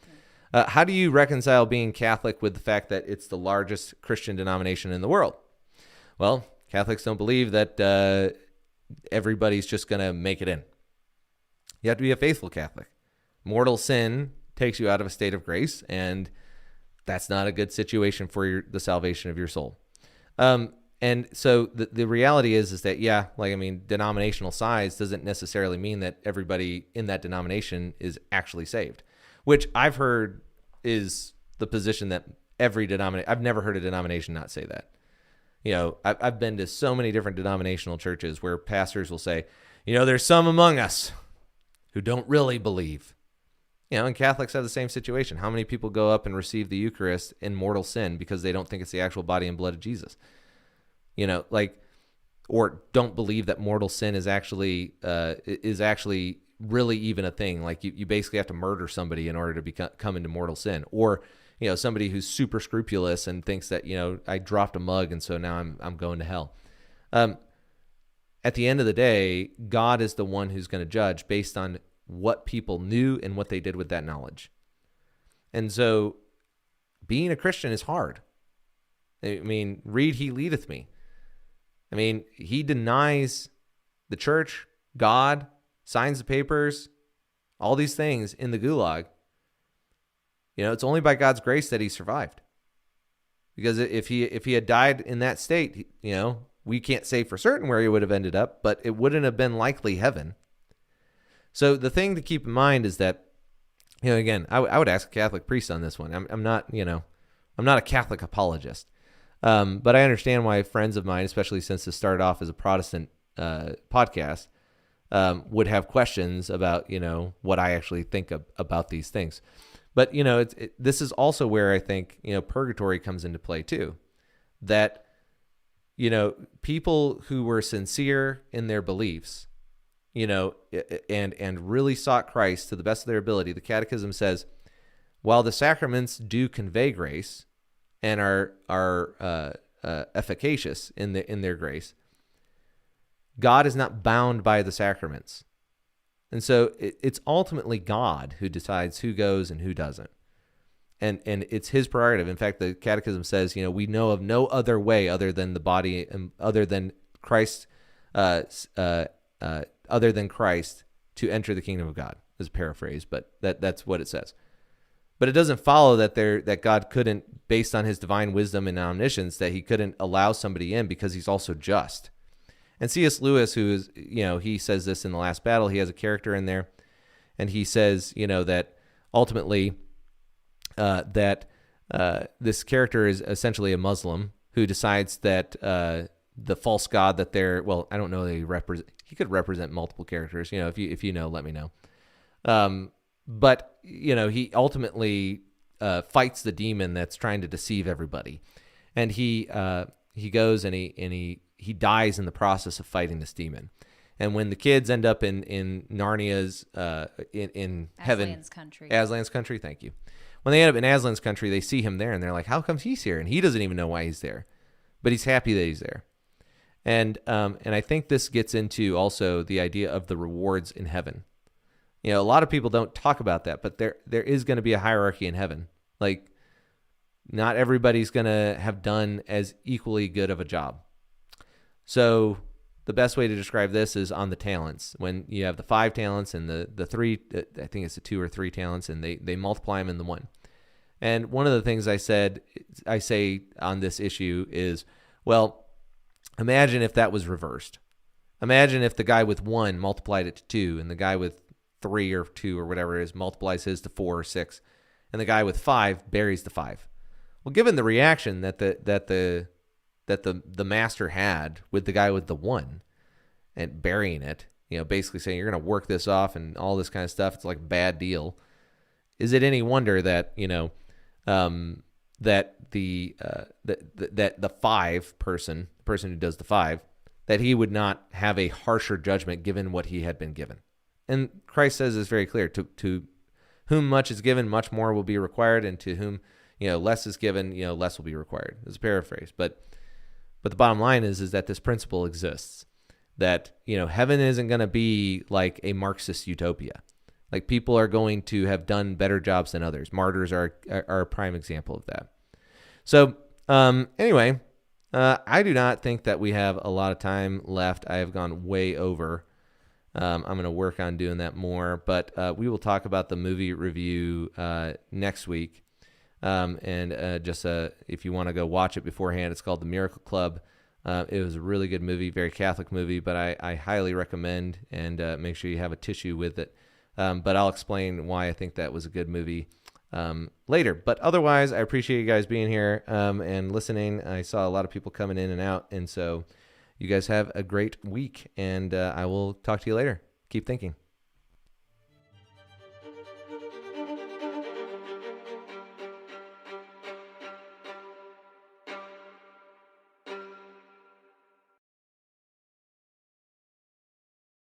How do you reconcile being Catholic with the fact that it's the largest Christian denomination in the world? Well, Catholics don't believe that everybody's just going to make it in. You have to be a faithful Catholic. Mortal sin takes you out of a state of grace, and that's not a good situation for the salvation of your soul. And so the reality is that, denominational size doesn't necessarily mean that everybody in that denomination is actually saved, which I've heard is the position that every denomination, I've never heard a denomination not say that. I've been to so many different denominational churches where pastors will say, there's some among us who don't really believe. And Catholics have the same situation. How many people go up and receive the Eucharist in mortal sin because they don't think it's the actual body and blood of Jesus? Or don't believe that mortal sin is actually really even a thing. Like you basically have to murder somebody in order to come into mortal sin. Or, somebody who's super scrupulous and thinks that, I dropped a mug and so now I'm going to hell. At the end of the day, God is the one who's going to judge based on what people knew and what they did with that knowledge. And so being a Christian is hard. I mean, read He Leadeth Me. I mean, he denies the church, God, signs the papers, all these things in the gulag. It's only by God's grace that he survived. Because if he had died in that state, we can't say for certain where he would have ended up, but it wouldn't have been likely heaven. So the thing to keep in mind is that, again, I would ask a Catholic priest on this one. I'm not a Catholic apologist. But I understand why friends of mine, especially since this started off as a Protestant podcast, would have questions about, what I actually think about these things. But, this is also where I think, purgatory comes into play too. That, people who were sincere in their beliefs, and really sought Christ to the best of their ability, the Catechism says, while the sacraments do convey grace and are efficacious in their grace, God is not bound by the sacraments. And so it's ultimately God who decides who goes and who doesn't. And it's his prerogative. In fact, the Catechism says, we know of no other way other than the body, other than Christ, other than Christ to enter the kingdom of God. Is a paraphrase, but that's what it says. But it doesn't follow that God couldn't, based on his divine wisdom and omniscience, that he couldn't allow somebody in because he's also just. And C.S. Lewis, who is, he says this in The Last Battle, he has a character in there, and he says, that ultimately this character is essentially a Muslim who decides that the false god that they're, well, I don't know that he could represent multiple characters, if you know, let me know. But, he ultimately fights the demon that's trying to deceive everybody. And he goes and he dies in the process of fighting this demon. And when the kids end up in Narnia's, in heaven. Aslan's country, thank you. When they end up in Aslan's country, they see him there and they're like, how come he's here? And he doesn't even know why he's there. But he's happy that he's there. And I think this gets into also the idea of the rewards in heaven. A lot of people don't talk about that, but there is going to be a hierarchy in heaven. Like, not everybody's going to have done as equally good of a job. So the best way to describe this is on the talents. When you have the 5 talents and the 3, I think it's the 2 or 3 talents, and they multiply them in the 1. And one of the things I say on this issue is, well, imagine if that was reversed. Imagine if the guy with 1 multiplied it to 2, and the guy with 3 or 2 or whatever it is multiplies his to 4 or 6, and the guy with 5 buries the 5. Well, given the reaction that the master had with the guy with the 1 and burying it, basically saying you're going to work this off and all this kind of stuff, it's like a bad deal. Is it any wonder that that the 5 person, the person who does the 5, that he would not have a harsher judgment given what he had been given? And Christ says it's very clear: to whom much is given, much more will be required, and to whom less is given, less will be required. It's a paraphrase, but the bottom line is that this principle exists. That heaven isn't going to be like a Marxist utopia. Like, people are going to have done better jobs than others. Martyrs are a prime example of that. So anyway, I do not think that we have a lot of time left. I have gone way over. I'm going to work on doing that more, but we will talk about the movie review next week. If you want to go watch it beforehand, it's called The Miracle Club. It was a really good movie, very Catholic movie, but I highly recommend, and make sure you have a tissue with it. But I'll explain why I think that was a good movie later. But otherwise, I appreciate you guys being here and listening. I saw a lot of people coming in and out, and so you guys have a great week, and I will talk to you later. Keep thinking.